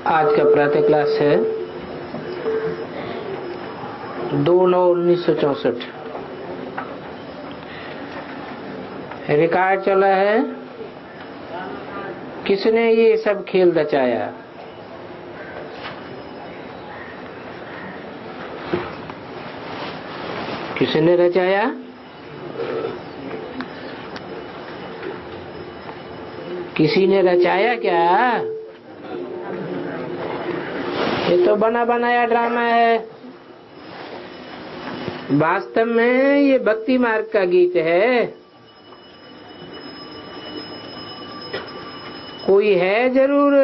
आज का प्रातः क्लास है 2/9/1964। रिकॉर्ड चला है किसने ये सब खेल रचाया। किसने रचाया? किसी ने रचाया क्या? ये तो बना बनाया ड्रामा है। वास्तव में ये भक्ति मार्ग का गीत है। कोई है जरूर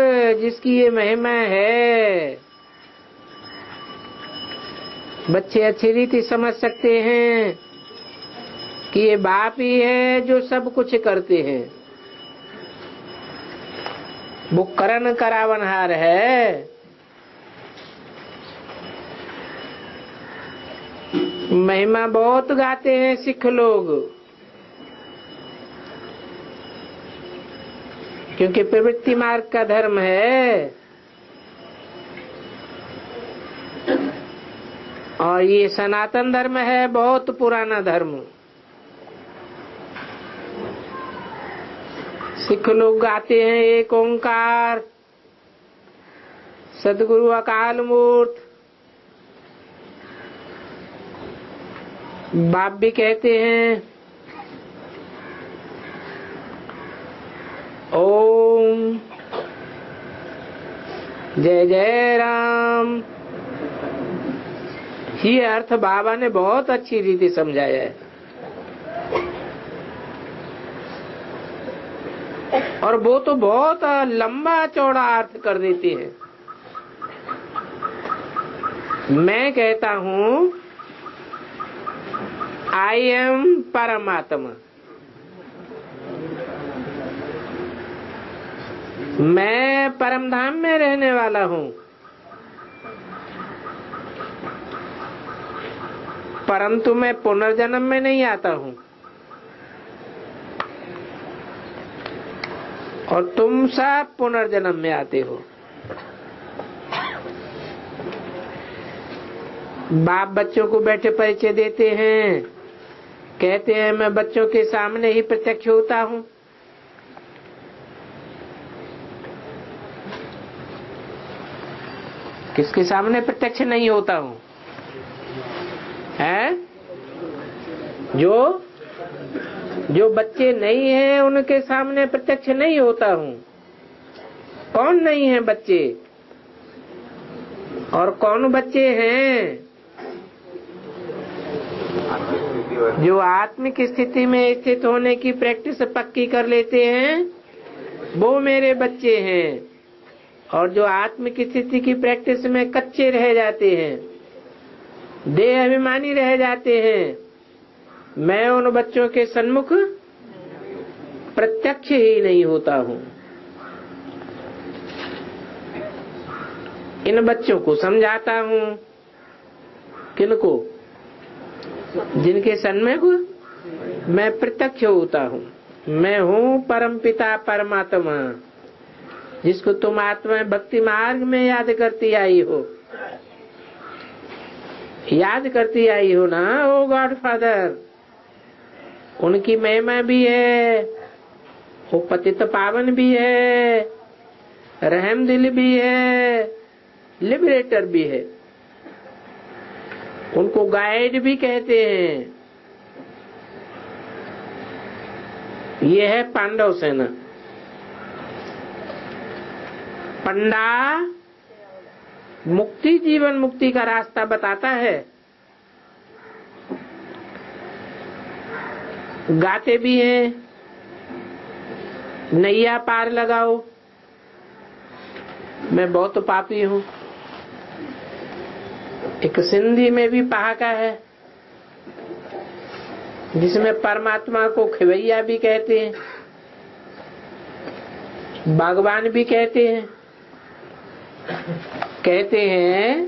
जिसकी ये महिमा है। बच्चे अच्छी रीति समझ सकते हैं कि ये बाप ही है जो सब कुछ करते हैं। वो करण करावनहार है। महिमा बहुत गाते हैं सिख लोग, क्योंकि प्रवृत्ति मार्ग का धर्म है। और ये सनातन धर्म है, बहुत पुराना धर्म। सिख लोग गाते हैं एक ओंकार, सदगुरु अकाल मूर्त। बाप भी कहते हैं ओम जय जय राम। ये अर्थ बाबा ने बहुत अच्छी रीति समझाया है। और वो तो बहुत लंबा चौड़ा अर्थ कर देते हैं। मैं कहता हूँ आई एम परमात्मा। मैं परम धाम में रहने वाला हूँ, परंतु मैं पुनर्जन्म में नहीं आता हूँ। और तुम सब पुनर्जन्म में आते हो। बाप बच्चों को बैठे परिचय देते हैं, कहते हैं मैं बच्चों के सामने ही प्रत्यक्ष होता हूँ। किसके सामने प्रत्यक्ष नहीं होता हूँ? है जो बच्चे नहीं हैं उनके सामने प्रत्यक्ष नहीं होता हूँ। कौन नहीं है बच्चे और कौन बच्चे हैं? जो आत्मिक स्थिति में स्थित होने की प्रैक्टिस पक्की कर लेते हैं वो मेरे बच्चे हैं। और जो आत्मिक स्थिति की प्रैक्टिस में कच्चे रह जाते हैं, देह अभिमानी रह जाते हैं, मैं उन बच्चों के सन्मुख प्रत्यक्ष ही नहीं होता हूँ। इन बच्चों को समझाता हूँ। किनको? जिनके सन्मुख मैं प्रत्यक्ष होता हूँ। मैं हूँ परम पिता परमात्मा, जिसको तुम आत्मा भक्ति मार्ग में याद करती आई हो। याद करती आई हो ना, ओ गॉड फादर। उनकी महिमा भी है, वो पतित पावन भी है, रहम दिल भी है, लिबरेटर भी है। उनको गाइड भी कहते हैं। ये है पांडव सेना। पंडा मुक्ति, जीवन मुक्ति का रास्ता बताता है। गाते भी हैं नैया पार लगाओ। मैं बहुत पापी हूँ। एक सिंधी में भी पहाका है जिसमें परमात्मा को खिवैया भी कहते हैं, भगवान भी कहते हैं। कहते हैं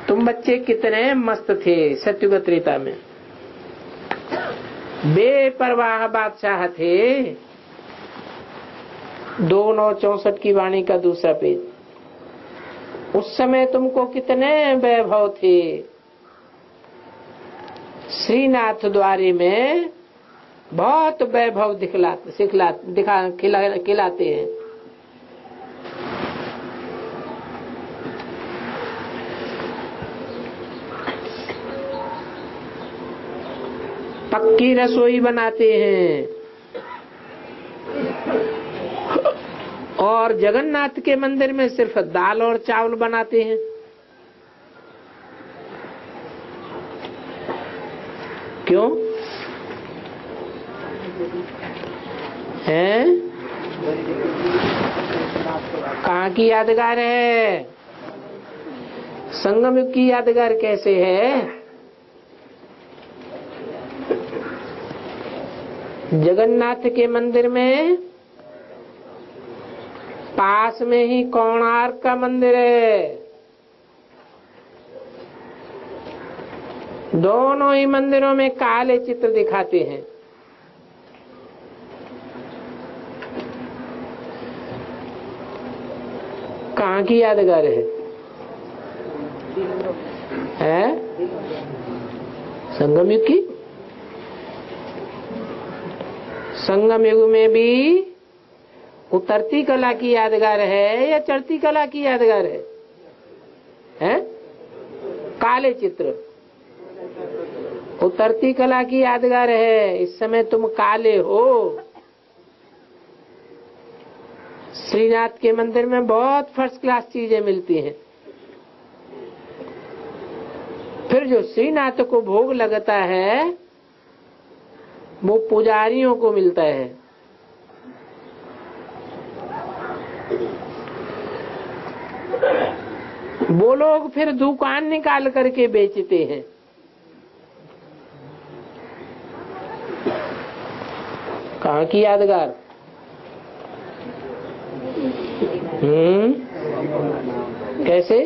तुम बच्चे कितने मस्त थे सत्युग त्रेता में, बेपरवाह बादशाह थे। 2/9/64 की वाणी का दूसरा पेज। उस समय तुमको कितने वैभव थे। श्रीनाथ द्वारे में बहुत वैभव खिलाते हैं। पक्की रसोई बनाते हैं। और जगन्नाथ के मंदिर में सिर्फ दाल और चावल बनाते हैं। क्यों है? कहाँ की यादगार है? संगम युग की यादगार कैसे है? जगन्नाथ के मंदिर में पास में ही कोणार्क का मंदिर है। दोनों ही मंदिरों में काले चित्र दिखाते हैं। कहाँ की यादगार है? संगम युग की। संगम युग में भी उतरती कला की यादगार है या चढ़ती कला की यादगार है? काले चित्र उतरती कला की यादगार है। इस समय तुम काले हो। श्रीनाथ के मंदिर में बहुत फर्स्ट क्लास चीजें मिलती हैं। फिर जो श्रीनाथ को भोग लगता है वो पुजारियों को मिलता है। वो लोग फिर दुकान निकाल करके बेचते हैं। कहाँ की यादगार? कैसे?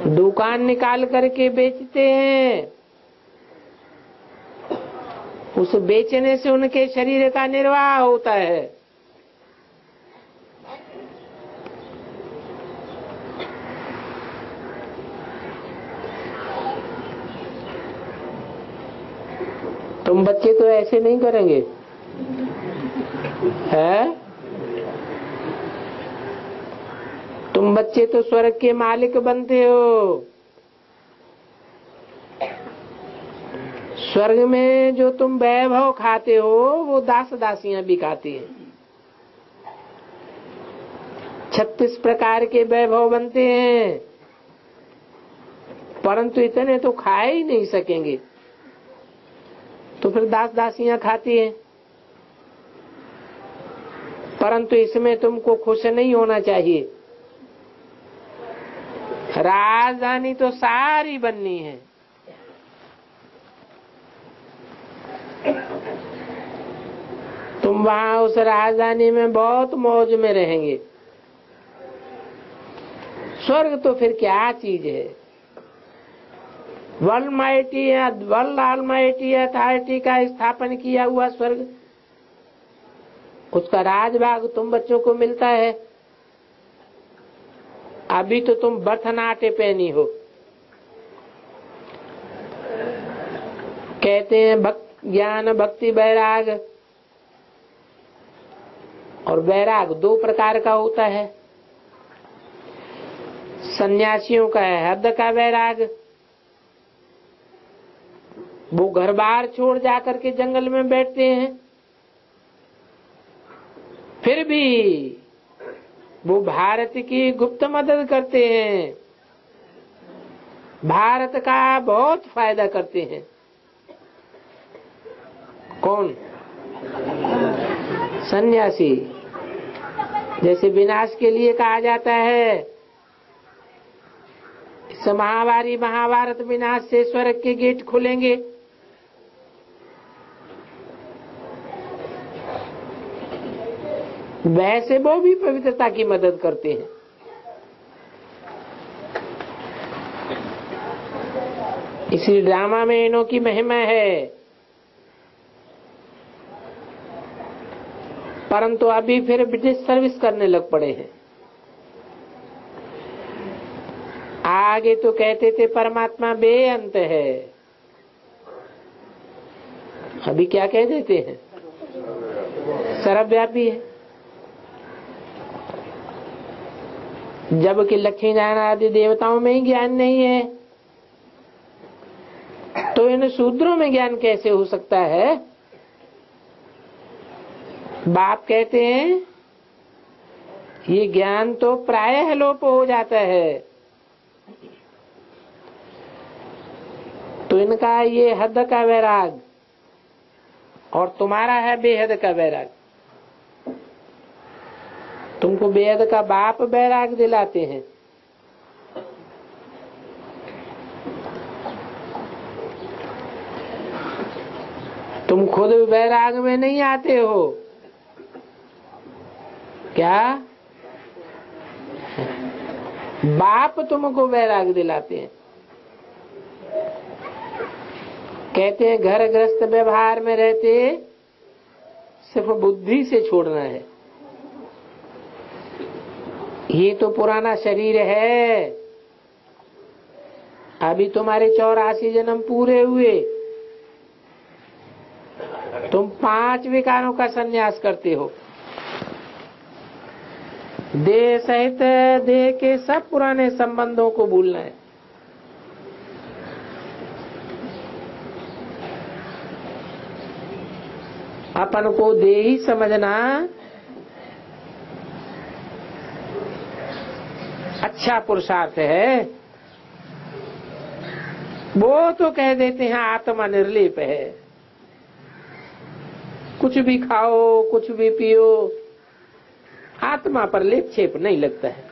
दुकान निकाल करके बेचते हैं। उस बेचने से उनके शरीर का निर्वाह होता है। तुम बच्चे तो ऐसे नहीं करेंगे है? तुम बच्चे तो स्वर्ग के मालिक बनते हो। स्वर्ग में जो तुम वैभव खाते हो वो दास दासियां भी खाती हैं। 36 प्रकार के वैभव बनते हैं, परंतु इतने तो खा ही नहीं सकेंगे, तो फिर दास दासियां खाती हैं। परंतु इसमें तुमको खुश नहीं होना चाहिए। राजधानी तो सारी बननी है। तुम वहां उस राजधानी में बहुत मौज में रहेंगे। स्वर्ग तो फिर क्या चीज है? वर्ल्ड ऑलमाइटी अथॉरिटी का स्थापन किया हुआ स्वर्ग, उसका राजभाग तुम बच्चों को मिलता है। अभी तो तुम बर्थनाटे पहनी हो। कहते हैं ज्ञान भक्ति वैराग, और वैराग 2 प्रकार का होता है। सन्यासियों का है हद का वैराग, वो घर बार छोड़ जाकर के जंगल में बैठते हैं, फिर भी वो भारत की गुप्त मदद करते हैं, भारत का बहुत फायदा करते हैं। कौन? सन्यासी। जैसे विनाश के लिए कहा जाता है, इस महाभारत विनाश से स्वर्ग के गेट खुलेंगे। वैसे वो भी पवित्रता की मदद करते हैं। इसी ड्रामा में इन्हों की महिमा है। परंतु अभी फिर ब्रिटिश सर्विस करने लग पड़े हैं। आगे तो कहते थे परमात्मा बेअंत है, अभी क्या कह देते हैं? सर्वव्यापी है। जबकि लक्ष्मी नारायण आदि देवताओं में ही ज्ञान नहीं है, तो इन शूद्रों में ज्ञान कैसे हो सकता है? बाप कहते हैं ये ज्ञान तो प्रायः लोप हो जाता है। तो इनका ये हद का वैराग और तुम्हारा है बेहद का वैराग। तुमको बेहद का बाप वैराग दिलाते हैं। तुम खुद वैराग में नहीं आते हो क्या? बाप तुमको वैराग दिलाते हैं। कहते हैं घर ग्रस्त व्यवहार में रहते सिर्फ बुद्धि से छोड़ना है। ये तो पुराना शरीर है, अभी तुम्हारे 84 जन्म पूरे हुए, तुम 5 विकारों का संन्यास करते हो। देह सहित देह के सब पुराने संबंधों को भूलना है। अपन को देही समझना अच्छा पुरुषार्थ है। वो तो कह देते हैं आत्मा निर्लेप है, कुछ भी खाओ कुछ भी पियो, आत्मा पर लेप छेप नहीं लगता है।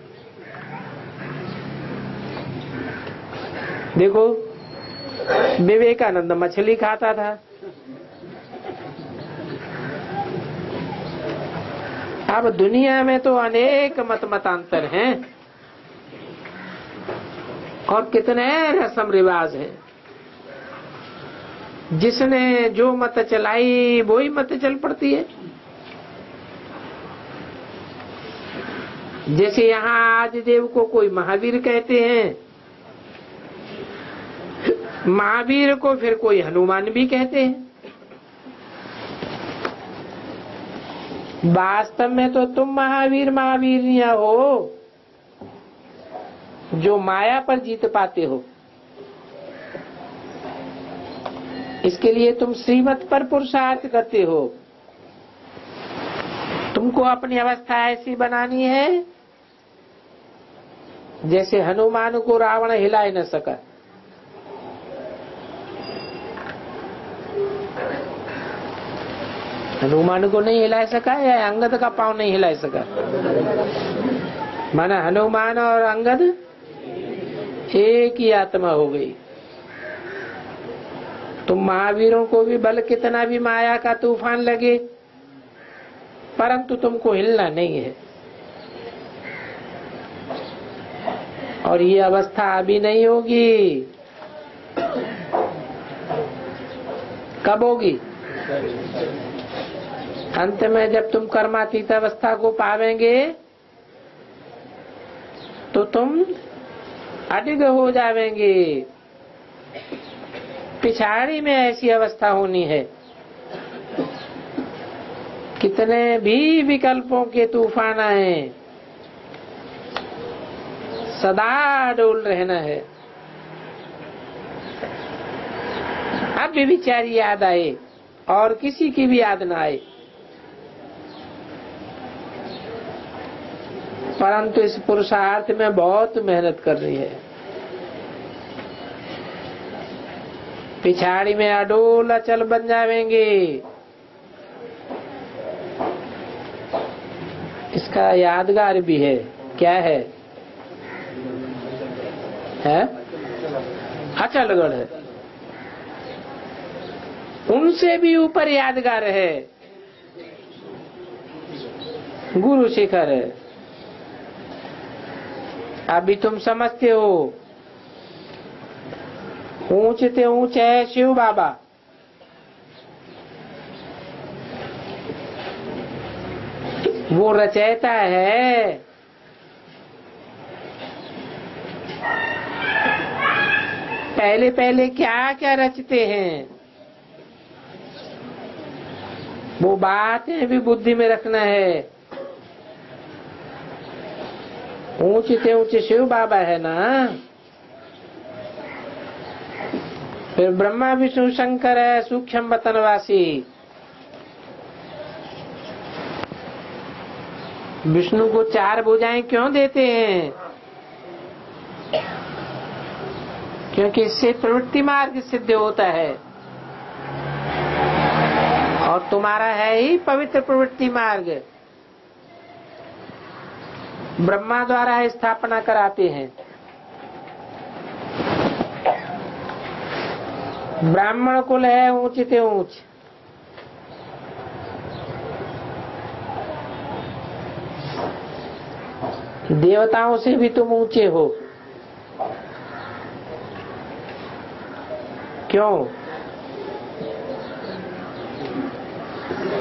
देखो विवेकानंद मछली खाता था, अब दुनिया में तो अनेक मतांतर हैं और कितने रस्म रिवाज हैं। जिसने जो मत चलाई वही मत चल पड़ती है। जैसे यहाँ आदिदेव को कोई महावीर कहते हैं, महावीर को फिर कोई हनुमान भी कहते हैं। वास्तव में तो तुम महावीर महावीरिया हो जो माया पर जीत पाते हो। इसके लिए तुम श्रीमत पर पुरुषार्थ करते हो। तुमको अपनी अवस्था ऐसी बनानी है जैसे हनुमान को रावण हिला न सका। हनुमान को नहीं हिला सका या अंगद का पांव नहीं हिला सका? माना हनुमान और अंगद एक ही आत्मा हो गई। तुम महावीरों को भी बल कितना भी माया का तूफान लगे, परंतु तुमको हिलना नहीं है। और ये अवस्था अभी नहीं होगी। कब होगी? अंत में जब तुम कर्मातीत अवस्था को पावेंगे तो तुम अडिग हो जावेंगे। पिछाड़ी में ऐसी अवस्था होनी है, कितने भी विकल्पों के तूफान आए, सदा डोल रहना है। अब भी विचार याद आए और किसी की भी याद ना आए, परंतु इस पुरुषार्थ में बहुत मेहनत करनी है। पिछाड़ी में अडोल अचल बन जाएंगे। इसका यादगार भी है। क्या है? अचलगढ़ है। उनसे भी ऊपर यादगार है गुरु शिखर है। अभी तुम समझते हो ऊंचे ऊंचे है शिव बाबा, वो रचयिता है। पहले पहले क्या क्या रचते हैं, वो बातें भी बुद्धि में रखना है। ऊंचे से ऊंचे शिव बाबा है ना, फिर ब्रह्मा विष्णु शंकर है, सूक्ष्म वतनवासी। विष्णु को 4 भुजाएं क्यों देते हैं? क्योंकि इससे प्रवृत्ति मार्ग सिद्ध होता है, और तुम्हारा है ही पवित्र प्रवृत्ति मार्ग। ब्रह्मा द्वारा स्थापना कराते हैं। ब्राह्मण कुल है ऊंचे से ऊंच, देवताओं से भी तुम ऊंचे हो। क्यों?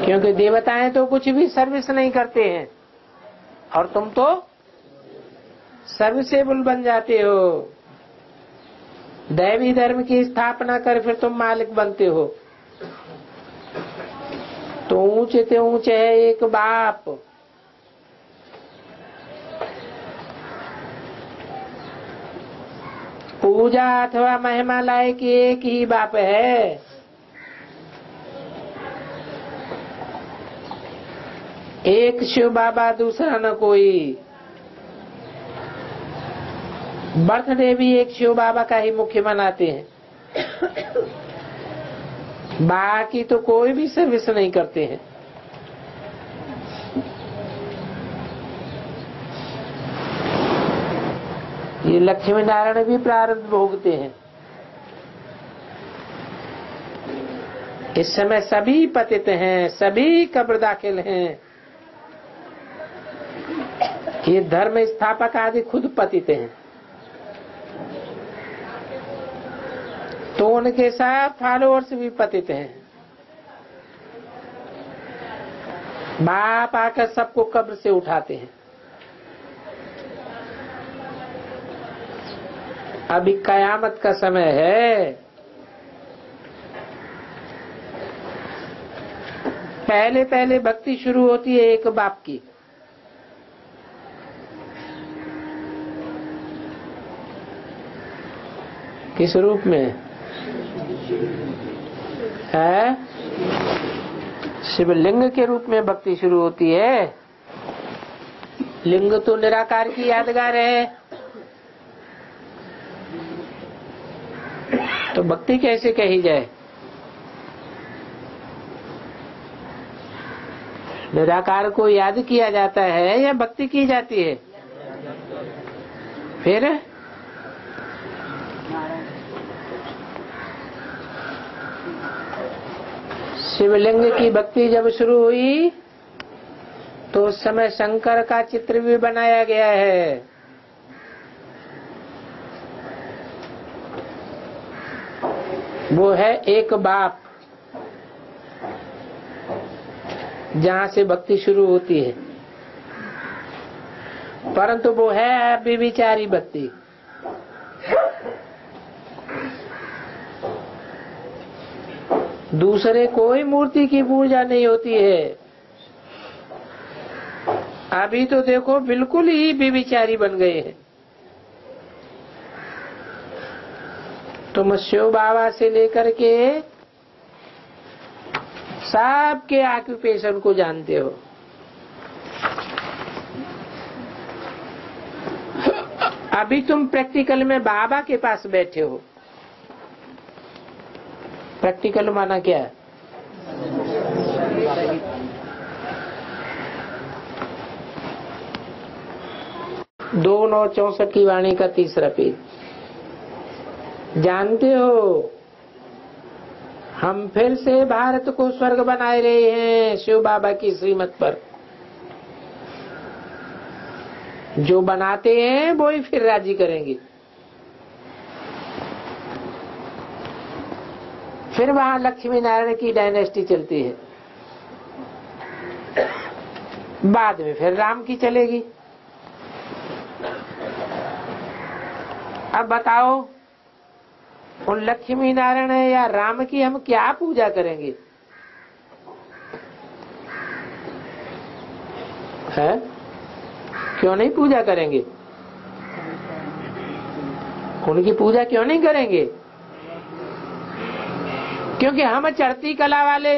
क्योंकि देवताएं तो कुछ भी सर्विस नहीं करते हैं, और तुम तो सर्विसेबल बन जाते हो। दैवी धर्म की स्थापना कर फिर तुम मालिक बनते हो। तो ऊंचे से ऊंचे है एक बाप। पूजा अथवा महिमा लायक एक ही बाप है। एक शिव बाबा, दूसरा न कोई। बर्थडे भी एक शिव बाबा का ही मुख्य मनाते हैं, बाकी तो कोई भी सर्विस नहीं करते हैं। ये लक्ष्मी नारायण भी प्रारब्ध भोगते हैं। इस समय सभी पतित हैं, सभी कब्र दाखिल हैं। ये धर्म स्थापक आदि खुद पतित हैं, तो उनके साथ फॉलोअर्स भी पतित हैं। बाप आकर सबको कब्र से उठाते हैं। अभी कयामत का समय है। पहले पहले भक्ति शुरू होती है एक बाप की। किस रूप में है? शिवलिंग के रूप में भक्ति शुरू होती है। लिंग तो निराकार की यादगार है, तो भक्ति कैसे कही जाए? निराकार को याद किया जाता है या भक्ति की जाती है? फिर शिवलिंग की भक्ति जब शुरू हुई तो उस समय शंकर का चित्र भी बनाया गया है। वो है एक बाप, जहाँ से भक्ति शुरू होती है, परंतु वो है व्यभिचारी भक्ति। दूसरे कोई मूर्ति की पूजा नहीं होती है। अभी तो देखो बिल्कुल ही व्यभिचारी बन गए हैं। तुम शिव बाबा से लेकर के सबके ऑक्यूपेशन को जानते हो। अभी तुम प्रैक्टिकल में बाबा के पास बैठे हो। प्रैक्टिकल माना क्या है? 2/9/64 की वाणी का 3रा पेज। जानते हो, हम फिर से भारत को स्वर्ग बनाए रहे हैं शिव बाबा की श्रीमत पर। जो बनाते हैं वो ही फिर राजी करेंगे। फिर वहां लक्ष्मी नारायण की डायनेस्टी चलती है। बाद में फिर राम की चलेगी। अब बताओ, उन लक्ष्मी नारायण या राम की हम क्या पूजा करेंगे? है? क्यों नहीं पूजा करेंगे? उनकी पूजा क्यों नहीं करेंगे? क्योंकि हम चढ़ती कला वाले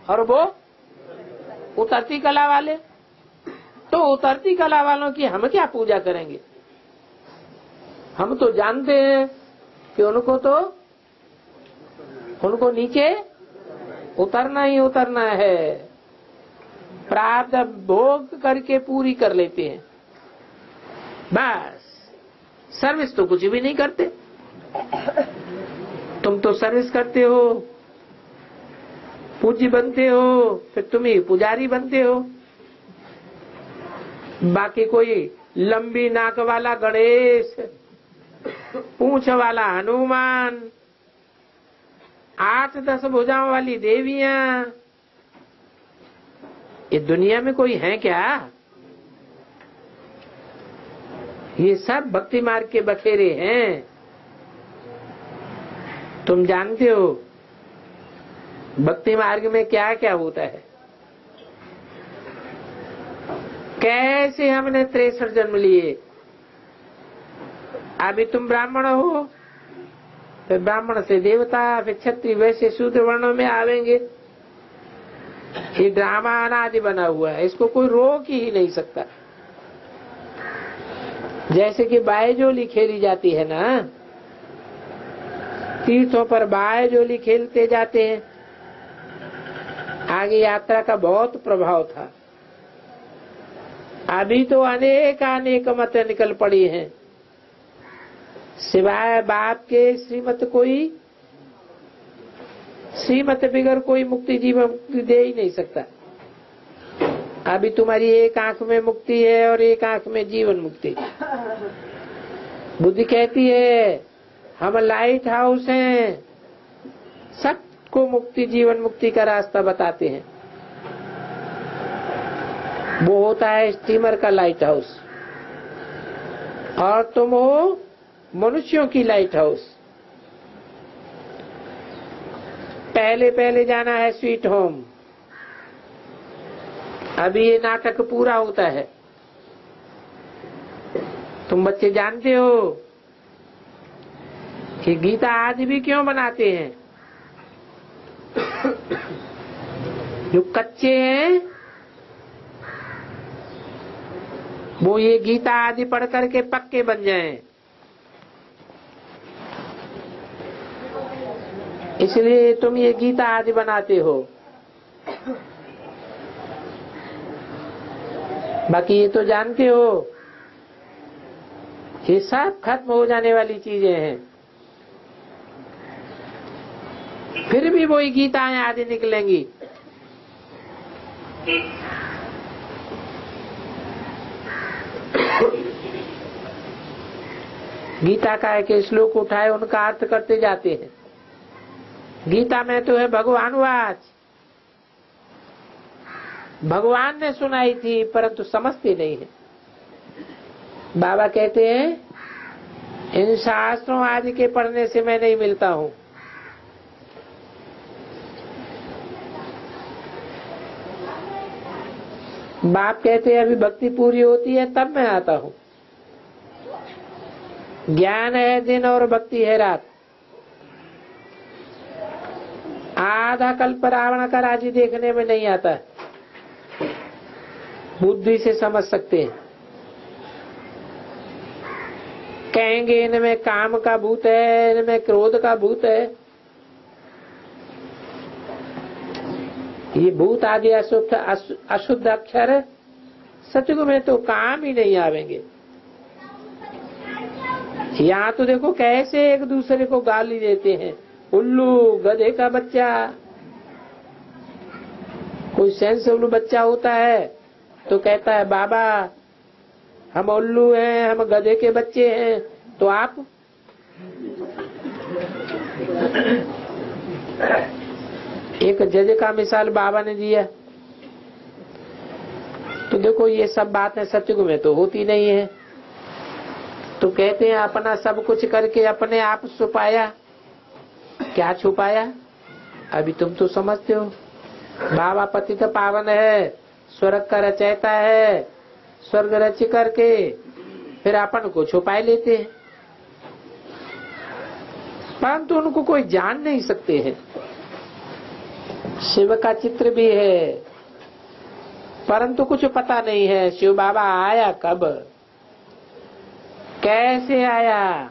और वो उतरती कला वाले। तो उतरती कला वालों की हम क्या पूजा करेंगे? हम तो जानते हैं कि उनको नीचे उतरना ही उतरना है। प्रारब्ध भोग करके पूरी कर लेते हैं, बस। सर्विस तो कुछ भी नहीं करते। तुम तो सर्विस करते हो, पूज्य बनते हो, फिर तुम ही पुजारी बनते हो। बाकी कोई लंबी नाक वाला गणेश, पूंछ वाला हनुमान, 8-10 भुजाओं वाली देवियां, ये दुनिया में कोई है क्या? ये सब भक्ति मार्ग के बखेरे हैं। तुम जानते हो भक्ति मार्ग में क्या क्या होता है, कैसे हमने 63 जन्म लिए। अभी तुम ब्राह्मण हो, फिर ब्राह्मण से देवता, फिर क्षत्रिय, वैसे शूद्र वर्णों में आवेंगे। ये ड्रामा अनादि बना हुआ है, इसको कोई रोक ही नहीं सकता। जैसे कि बाएजोली खेली जाती है ना, तीर्थों पर बाएजोली खेलते जाते हैं। आगे यात्रा का बहुत प्रभाव था। अभी तो अनेक मत निकल पड़ी हैं, सिवाय बाप के श्रीमत बिगर कोई मुक्ति जीवन मुक्ति दे ही नहीं सकता। अभी तुम्हारी एक आंख में मुक्ति है और एक आंख में जीवन मुक्ति। बुद्धि कहती है हम लाइट हाउस हैं, सबको मुक्ति जीवन मुक्ति का रास्ता बताते हैं। वो होता है स्टीमर का लाइट हाउस, और तुम हो मनुष्यों की लाइट हाउस। पहले जाना है स्वीट होम। अभी ये नाटक पूरा होता है। तुम बच्चे जानते हो कि गीता आज भी क्यों बनाते हैं? जो कच्चे हैं वो ये गीता आदि पढ़ करके पक्के बन जाएं। इसलिए तुम ये गीता आदि बनाते हो। बाकी ये तो जानते हो ये सब खत्म हो जाने वाली चीजें हैं। फिर भी वही गीताएं आदि निकलेंगी। गीता का एक श्लोक उठाए उनका अर्थ करते जाते हैं। गीता में तो है भगवानवाच, भगवान ने सुनाई थी परंतु समझते नहीं है। बाबा कहते हैं इन शास्त्रों आदि के पढ़ने से मैं नहीं मिलता हूँ। बाप कहते हैं अभी भक्ति पूरी होती है तब मैं आता हूँ। ज्ञान है दिन और भक्ति है रात। आधा कल्प रावण का राज्य देखने में नहीं आता, बुद्धि से समझ सकते हैं। कहेंगे इनमें काम का भूत है, इनमें क्रोध का भूत है। ये भूत आदि अशुद्ध अक्षर सतयुग में तो काम ही नहीं आवेंगे। यहाँ तो देखो कैसे एक दूसरे को गाली देते हैं, उल्लू, गधे का बच्चा। कोई सेंसिबल बच्चा होता है तो कहता है बाबा हम उल्लू हैं, हम गधे के बच्चे हैं, तो आप एक जज का मिसाल बाबा ने दिया। तो देखो ये सब बातें सतयुग में तो होती नहीं है। तो कहते हैं अपना सब कुछ करके अपने आप छुपाया। क्या छुपाया? अभी तुम तो समझते हो। बाबा पतित पावन है, स्वर्ग का रचयिता है, स्वर्ग रच करके फिर अपन को छुपा लेते हैं, परंतु उनको कोई जान नहीं सकते हैं। शिव का चित्र भी है, परंतु कुछ पता नहीं है शिव बाबा आया कब, कैसे आया,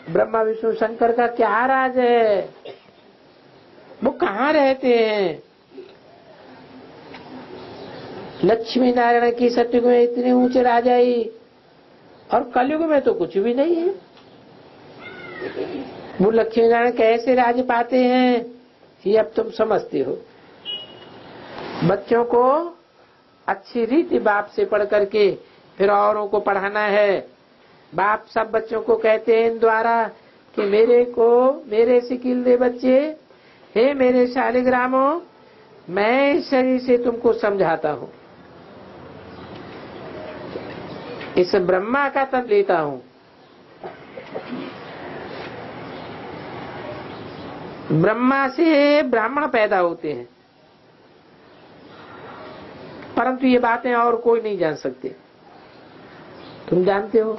ब्रह्मा विष्णु शंकर का क्या राज है, वो कहाँ रहते हैं। लक्ष्मी नारायण की सतयुग में इतने ऊंचे राजाई, और कलयुग में तो कुछ भी नहीं है। वो लक्ष्मी नारायण कैसे राज पाते हैं ये अब तुम समझते हो। बच्चों को अच्छी रीति बाप से पढ़ करके फिर औरों को पढ़ाना है। बाप सब बच्चों को कहते हैं इन द्वारा कि मेरे सिकिल दे बच्चे, हे मेरे शालिग्रामों, मैं इस शरीर से तुमको समझाता हूँ, इस ब्रह्मा का तन लेता हूँ। ब्रह्मा से ब्राह्मण पैदा होते हैं, परंतु ये बातें और कोई नहीं जान सकते। तुम जानते हो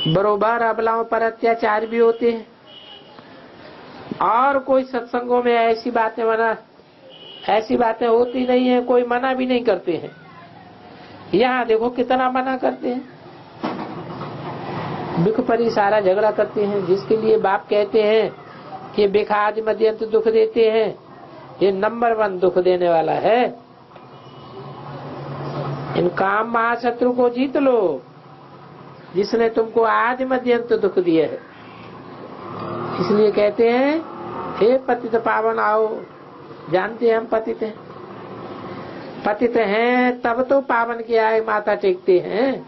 बरोबर अबलाओं पर अत्याचार भी होते हैं, और कोई सत्संगों में ऐसी बातें होती नहीं है, कोई मना भी नहीं करते हैं। यहाँ देखो कितना मना करते हैं, दुख पर ही सारा झगड़ा करते हैं, जिसके लिए बाप कहते हैं कि बिख आदि मध्यंत दुख देते हैं, ये नंबर 1 दुख देने वाला है। इन काम महाशत्रु को जीत लो, जिसने तुमको आदि मध्यंत दुख दिए है। इसलिए कहते हैं हे पतित पावन आओ। जानते हैं हम पतित हैं, पतित हैं तब तो पावन के आए माथा टेकते हैं।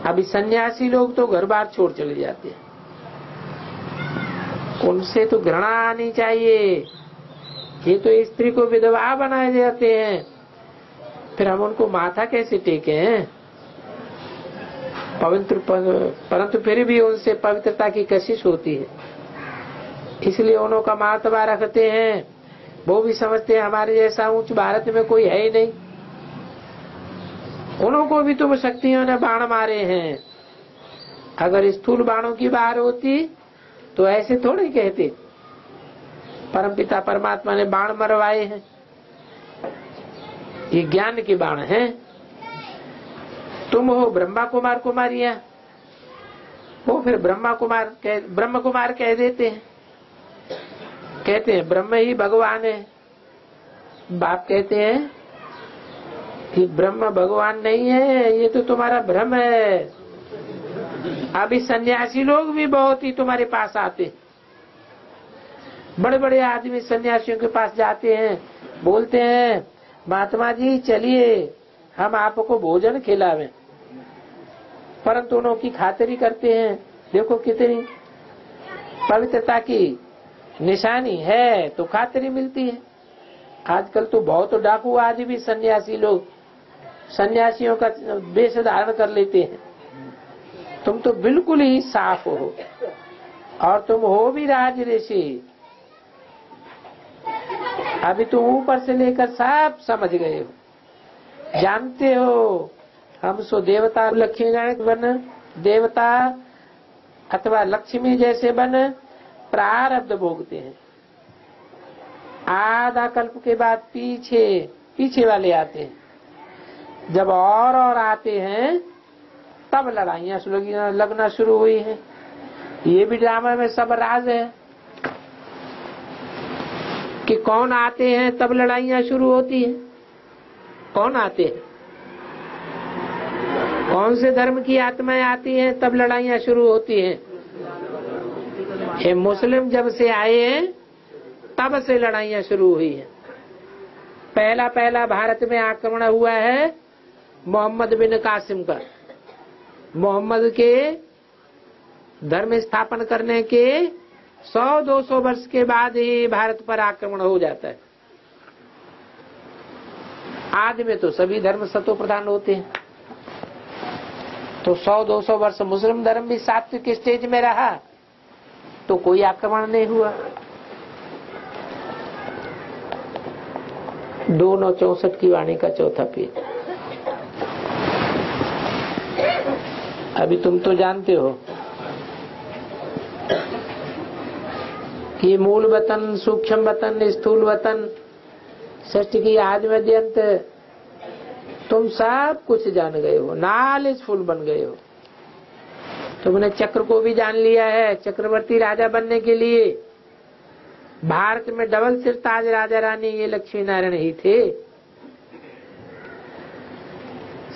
अभी सन्यासी लोग तो घर बार छोड़ चले जाते हैं, उनसे तो घृणा आनी चाहिए। ये तो स्त्री को विधवा बनाए जाते हैं, फिर हम उनको माथा कैसे टेके हैं। पवित्र परंतु फिर भी उनसे पवित्रता की कशिश होती है, इसलिए उन्हों का मातबा रखते हैं। वो भी समझते हैं हमारे जैसा ऊंच भारत में कोई है ही नहीं। उन्हों को भी तुम शक्तियों ने बाण मारे हैं। अगर स्थूल बाणों की बार होती तो ऐसे थोड़े कहते। परमपिता परमात्मा ने बाण मरवाए हैं, ये ज्ञान के बाण हैं। तुम हो ब्रह्मा कुमार कुमारियां, वो फिर ब्रह्म कुमार कह देते हैं, कहते हैं ब्रह्म ही भगवान है। बाप कहते हैं कि ब्रह्म भगवान नहीं है, ये तो तुम्हारा भ्रम है। अभी सन्यासी लोग भी बहुत ही तुम्हारे पास आते, बड़े बड़े आदमी सन्यासियों के पास जाते हैं, बोलते हैं महात्मा जी चलिए हम आपको भोजन खिलावें, परंतु उन्हों की खातिरी करते हैं। देखो कितनी पवित्रता की निशानी है तो खातिरी मिलती है। आजकल तो बहुत डाकू आदि भी सन्यासी लोग सन्यासियों का वेश धारण कर लेते हैं। तुम तो बिल्कुल ही साफ हो, और तुम हो भी राज ऋषि। अभी तुम ऊपर से लेकर सब समझ गए हो, जानते हो हम सो देवता लक्ष्मी नारायण बन, देवता अथवा लक्ष्मी जैसे बन प्रारब्ध भोगते हैं। आधा कल्प के बाद पीछे वाले आते हैं। जब और आते हैं तब लड़ाइयां लगना शुरू हुई है। ये भी ड्रामा में सब राज है कि कौन आते हैं तब लड़ाइयां शुरू होती है। कौन आते हैं, कौन से धर्म की आत्माएं आती हैं तब लड़ाइयां शुरू होती हैं। ये मुस्लिम जब से आए हैं तब से लड़ाइयां शुरू हुई हैं। पहला भारत में आक्रमण हुआ है मोहम्मद बिन कासिम का। मोहम्मद के धर्म स्थापन करने के 100-200 वर्ष के बाद ही भारत पर आक्रमण हो जाता है। आदि में तो सभी धर्म सतो प्रधान होते हैं। तो 100-200 वर्ष मुस्लिम धर्म भी सात्विक स्टेज में रहा तो कोई आक्रमण नहीं हुआ। 2/9/64 की वाणी का चौथा पेज। अभी तुम तो जानते हो कि मूल वतन, सूक्ष्म वतन, स्थूल वतन, सृष्टि की आदि मध्य अंत, तुम सब कुछ जान गए हो, नॉलेजफुल बन गए हो। तुमने चक्र को भी जान लिया है। चक्रवर्ती राजा बनने के लिए भारत में डबल सिर ताज राजा रानी ये लक्ष्मी नारायण ही थे।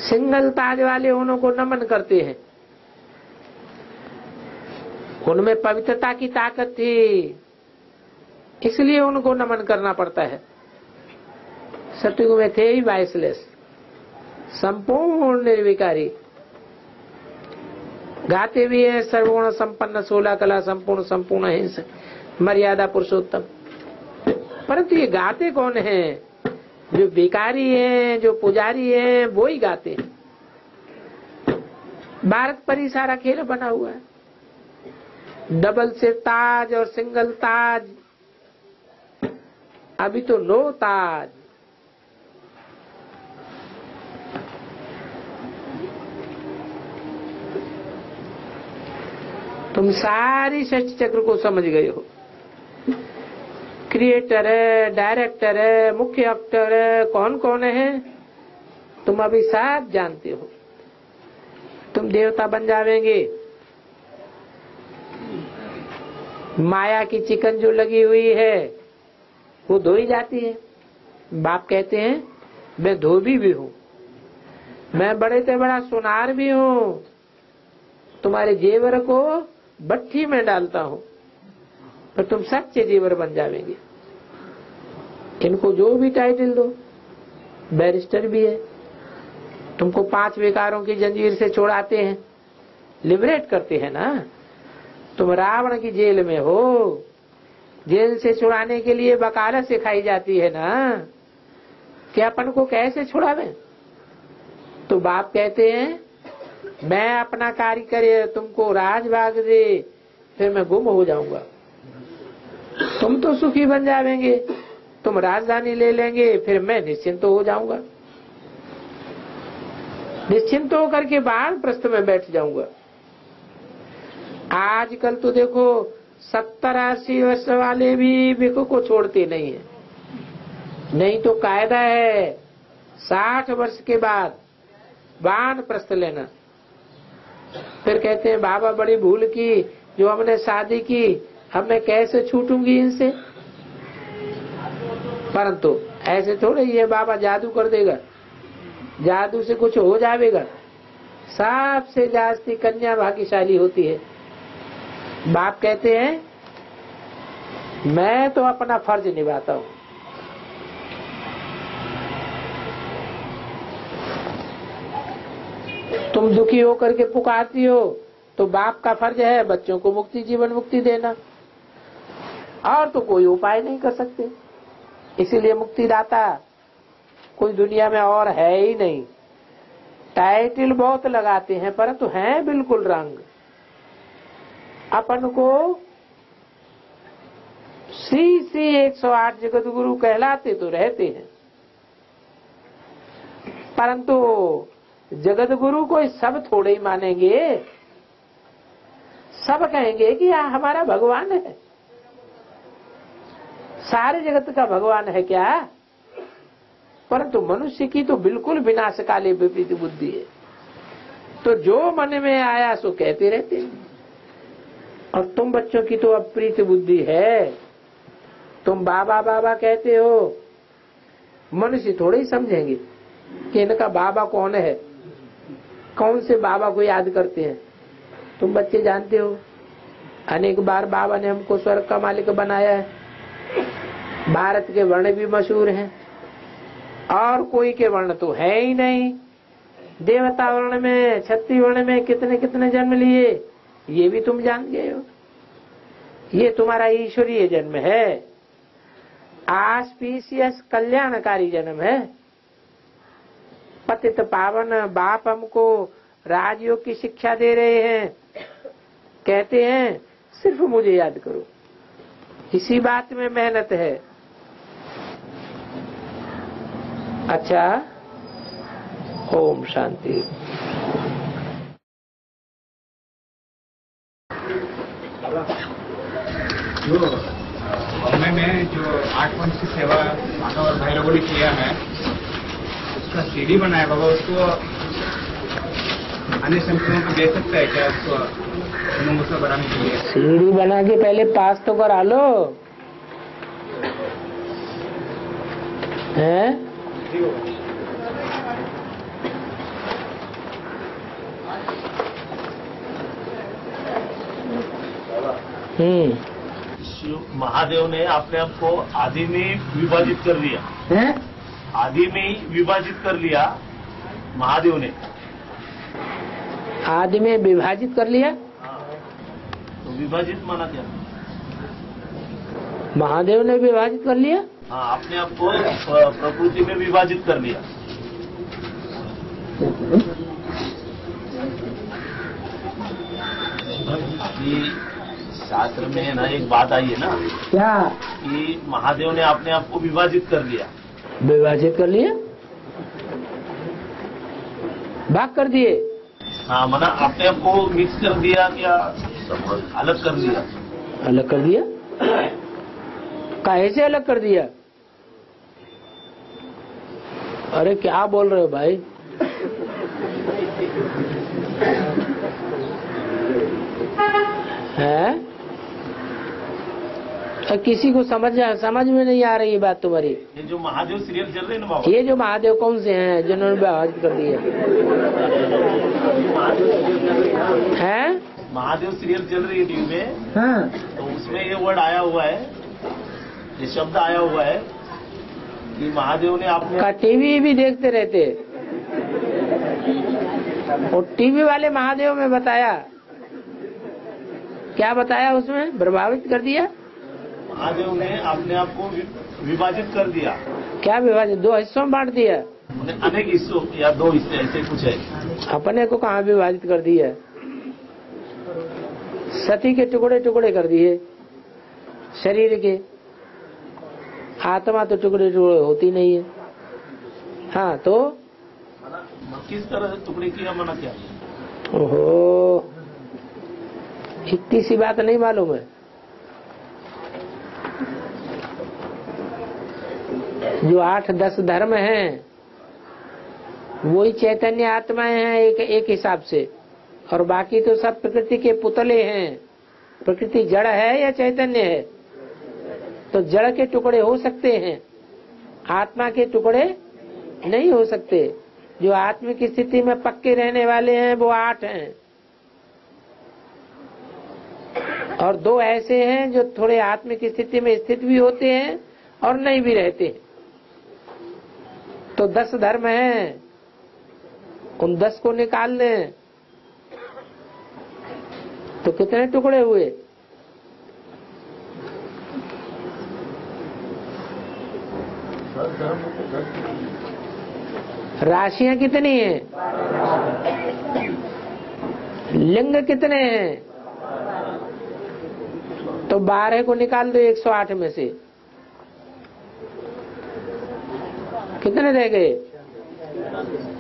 सिंगल ताज वाले उनको नमन करते हैं। उनमें पवित्रता की ताकत थी, इसलिए उनको नमन करना पड़ता है। सतयुग में थे ही वाइसलेस, संपूर्ण निर्विकारी। गाते भी है सर्वगुण संपन्न, 16 कला संपूर्ण, संपूर्ण अहिंस, मर्यादा पुरुषोत्तम। परंतु ये गाते कौन हैं? जो भिखारी हैं, जो पुजारी हैं, वो ही गाते हैं। भारत पर ही सारा खेल बना हुआ है। डबल सिर ताज और सिंगल ताज, अभी तो नो ताज। तुम सारी सृष्टि चक्र को समझ गए हो। क्रिएटर है, डायरेक्टर है, मुख्य एक्टर है, कौन कौन है तुम अभी सब जानते हो। तुम देवता बन जावेंगे। माया की चिकन जो लगी हुई है वो धोई जाती है। बाप कहते हैं मैं धोबी भी हूँ, मैं बड़े से बड़ा सुनार भी हूँ, तुम्हारे जेवर को भट्टी में डालता हूँ, पर तुम सच्चे जेवर बन जावेंगे। इनको जो भी टाइटल दो, बैरिस्टर भी है, तुमको 5 विकारों की जंजीर से छुड़ाते हैं, लिबरेट करते हैं ना। तुम रावण की जेल में हो, जेल से छुड़ाने के लिए वकालत सिखाई जाती है ना कि अपन को कैसे छुड़ावे। तो बाप कहते हैं मैं अपना कार्य करे, तुमको राजभाग दे, फिर मैं गुम हो जाऊंगा। तुम तो सुखी बन जावेंगे, तुम राजधानी ले लेंगे, फिर मैं निश्चिंत हो जाऊंगा। निश्चिंत होकर के बाण प्रस्थ में बैठ जाऊंगा। आजकल तो देखो 70-80 वर्ष वाले भी भिखु को छोड़ते नहीं है। नहीं तो कायदा है 60 वर्ष के बाद बाण प्रस्थ लेना। फिर कहते हैं बाबा बड़ी भूल की, जो हमने शादी की, अब मैं कैसे छूटूंगी इनसे। परंतु ऐसे थोड़े ये बाबा जादू कर देगा, जादू से कुछ हो जाएगा। सबसे जास्ती कन्या भाग्यशाली होती है। बाप कहते हैं मैं तो अपना फर्ज निभाता हूँ। तुम दुखी होकर के पुकारती हो तो बाप का फर्ज है बच्चों को मुक्ति, जीवन मुक्ति देना, और तो कोई उपाय नहीं कर सकते। इसीलिए मुक्तिदाता कोई दुनिया में और है ही नहीं। टाइटल बहुत लगाते हैं परंतु हैं बिल्कुल रंग। अपन को श्री 108 जगत गुरु कहलाते तो रहते हैं, परंतु जगत गुरु को सब थोड़े ही मानेंगे। सब कहेंगे कि हमारा भगवान है। सारे जगत का भगवान है क्या? परंतु मनुष्य की तो बिल्कुल विनाशकाली विपरीत बुद्धि है। तो जो मन में आया सो कहते रहते हैं। और तुम बच्चों की तो अप्रीत बुद्धि है। तुम बाबा बाबा कहते हो, मनुष्य थोड़े ही समझेंगे कि इनका बाबा कौन है, कौन से बाबा को याद करते हैं। तुम बच्चे जानते हो अनेक बार बाबा ने हमको स्वर्ग का मालिक बनाया है। भारत के वर्ण भी मशहूर हैं और कोई के वर्ण तो है ही नहीं। देवता वर्ण में, क्षत्रिय वर्ण में कितने कितने जन्म लिए ये भी तुम जान गए हो। ये तुम्हारा ईश्वरीय जन्म है, आस्पीशियस कल्याणकारी जन्म है। पतित पावन बाप हमको राजयोग की शिक्षा दे रहे हैं, कहते हैं सिर्फ मुझे याद करो। इसी बात में मेहनत है। अच्छा, ओम शांति। जो हमने जो 8 मंथ की सेवा माता और भाई लोगों ने किया है, उसका सीडी बनाया बाबा, उसको अन्य संस्थाओं को दे सकता है क्या? उसको मुस्ला बनाने के लिए सीडी बना के पहले पास तो करा लो, हैं? महादेव ने अपने आप को आदि में विभाजित कर लिया हैं? आदि में ही विभाजित कर लिया महादेव ने। आदि में विभाजित कर लिया? तो विभाजित माना क्या? महादेव ने विभाजित कर लिया? हाँ, अपने आप को प्रकृति में विभाजित कर लिया। शास्त्र में ना एक बात आई है ना, क्या? कि महादेव ने अपने आप को विभाजित कर लिया। विभाजित कर लिया? भाग कर दिए? हाँ, मना अपने आप को मिक्स कर दिया, क्या अलग कर दिया? अलग कर दिया? काहे से अलग कर दिया? अरे क्या बोल रहे हो भाई? है? किसी को समझ में नहीं आ रही ये बात तुम्हारी। ये जो महादेव सीरियल चल रहे हैं ना बाबा, ये जो महादेव कौन से हैं जिन्होंने विभाजित कर दिया है? महादेव सीरियल चल रही है टीवी में। हाँ। तो उसमें ये वर्ड आया हुआ है, ये शब्द आया हुआ है कि महादेव ने आपने का टीवी भी देखते रहते, और टीवी वाले महादेव में बताया, क्या बताया उसमें? प्रभावित कर दिया। महादेव ने अपने आप को विभाजित कर दिया। क्या विभाजित? 2 हिस्सों में बांट दिया। अनेक हिस्सों या 2 हिस्से ऐसे कुछ है। अपने को कहाँ विभाजित कर दिया? सती के टुकड़े टुकड़े कर दिए शरीर के। आत्मा तो टुकड़े टुकड़े होती नहीं है। हाँ, तो किस तरह से टुकड़े किया, मना क्या? ओहो, इतनी सी बात नहीं मालूम है? जो 8-10 धर्म हैं वही चैतन्य आत्माएं हैं एक हिसाब से, और बाकी तो सब प्रकृति के पुतले हैं। प्रकृति जड़ है या चैतन्य है? तो जड़ के टुकड़े हो सकते हैं, आत्मा के टुकड़े नहीं हो सकते। जो आत्मिक स्थिति में पक्के रहने वाले हैं वो 8 हैं, और 2 ऐसे हैं जो थोड़े आत्मिक स्थिति में स्थित भी होते हैं और नहीं भी रहते। तो 10 धर्म हैं, उन 10 को निकाल लें तो कितने टुकड़े हुए? राशियां कितनी हैं? लिंग कितने हैं? तो 12 को निकाल दो 108 में से, कितने रह गए?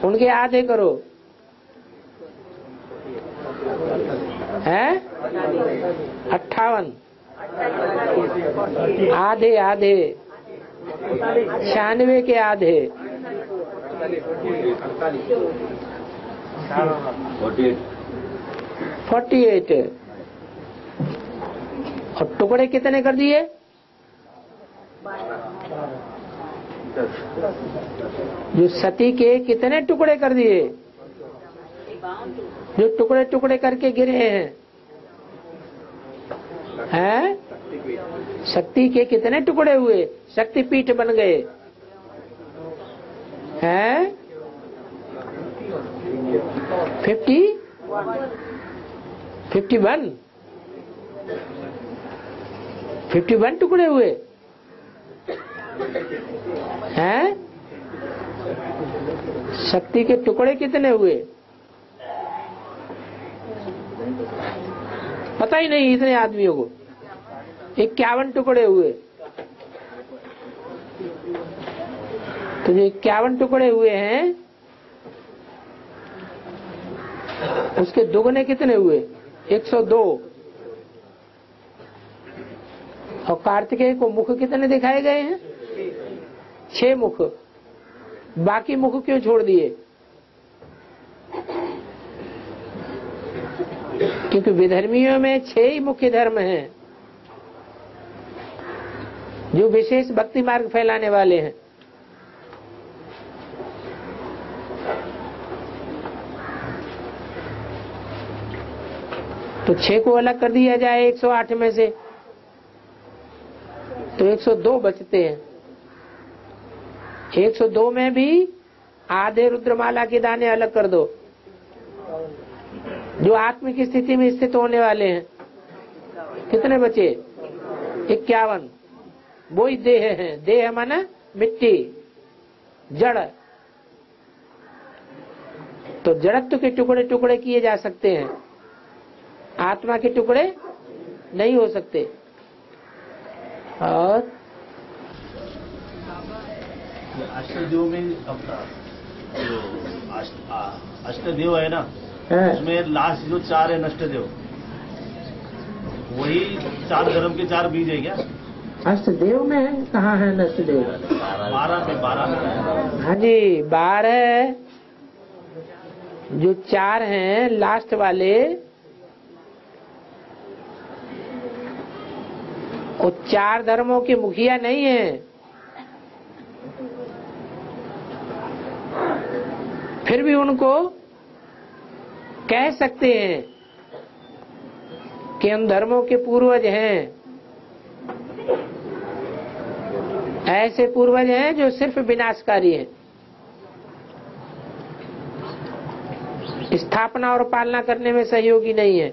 उनके आधे करो, हैं? 58। आधे 96 के आधे 48। और टुकड़े कितने कर दिए? जो सती के कितने टुकड़े कर दिए? जो टुकड़े टुकड़े करके गिरे हैं? शक्ति के कितने टुकड़े हुए? शक्ति पीठ बन गए हैं? 51 टुकड़े हुए हैं? शक्ति के टुकड़े कितने हुए पता ही नहीं इतने आदमियों को। 51 टुकड़े हुए। तो जो 51 टुकड़े हुए हैं उसके दुगने कितने हुए 102। और कार्तिकेय को मुख कितने दिखाए गए हैं 6 मुख। बाकी मुख क्यों छोड़ दिए? क्योंकि विधर्मियों में 6 ही मुख्य धर्म हैं जो विशेष भक्ति मार्ग फैलाने वाले हैं। तो 6 को अलग कर दिया जाए 108 में से तो 102 बचते हैं। 102 में भी आधे रुद्रमाला के दाने अलग कर दो जो आत्म की स्थिति में स्थित होने वाले हैं। कितने बचे 51। वो ही देह है। देह माना मिट्टी जड़। तो जड़त्व के टुकड़े टुकड़े किए जा सकते हैं, आत्मा के टुकड़े नहीं हो सकते। और अष्टदेव में जो अष्टदेव है ना उसमें लास्ट जो 4 है नष्टदेव वही 4 धर्म के 4 बीज है क्या? अष्टदेव में कहाँ है नष्टदेव? 12 में। हाँ जी 12 जो 4 हैं लास्ट वाले वो 4 धर्मों के मुखिया नहीं है। फिर भी उनको कह सकते हैं कि हम धर्मों के पूर्वज हैं। ऐसे पूर्वज हैं जो सिर्फ विनाशकारी हैं, स्थापना और पालना करने में सहयोगी नहीं है।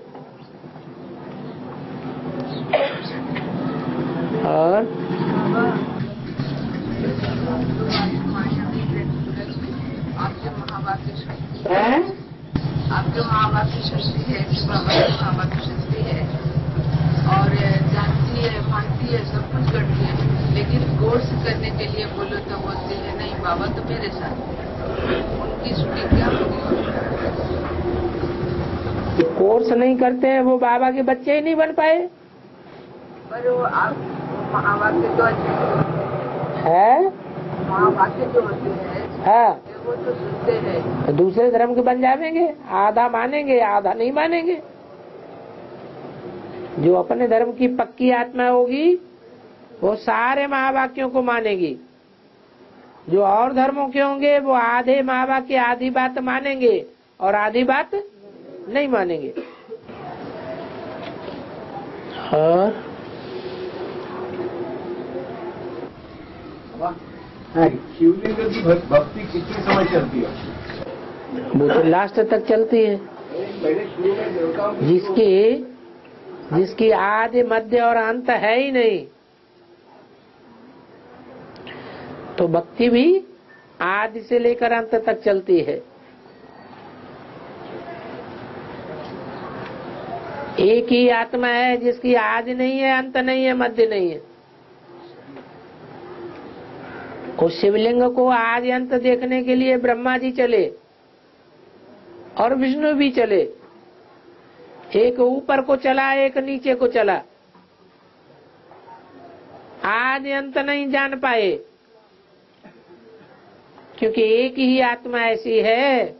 और आप जो महावाक्य सृष्टि है महावाक्य सृष्टि है और जानती है मानती है सब कुछ करती है, लेकिन कोर्स करने के लिए बोलो तो बोलती है नहीं बाबा तो मेरे साथ है। उनकी छुट्टी क्या होगी? जो कोर्स नहीं करते हैं वो बाबा के बच्चे ही नहीं बन पाए। पर वो आप महावाक्य जो है महावाक्य जो होते हैं हाँ वो तो सुनते हैं। दूसरे धर्म के बन जाएंगे, आधा मानेंगे आधा नहीं मानेंगे। जो अपने धर्म की पक्की आत्मा होगी वो सारे महावाक्यों को मानेगी। जो और धर्मों के होंगे वो आधे महावाक्य आधी बात मानेंगे और आधी बात नहीं मानेंगे। और शिवलिंग की भक्ति कितनी समय चलती है? वो तो लास्ट तक चलती है। जिसकी आदि मध्य और अंत है ही नहीं, तो भक्ति भी आदि से लेकर अंत तक चलती है। एक ही आत्मा है जिसकी आदि नहीं है, अंत नहीं है, मध्य नहीं है। उस शिवलिंग को आदि अंत देखने के लिए ब्रह्मा जी चले और विष्णु भी चले। एक ऊपर को चला, एक नीचे को चला। आदि अंत नहीं जान पाए, क्योंकि एक ही आत्मा ऐसी है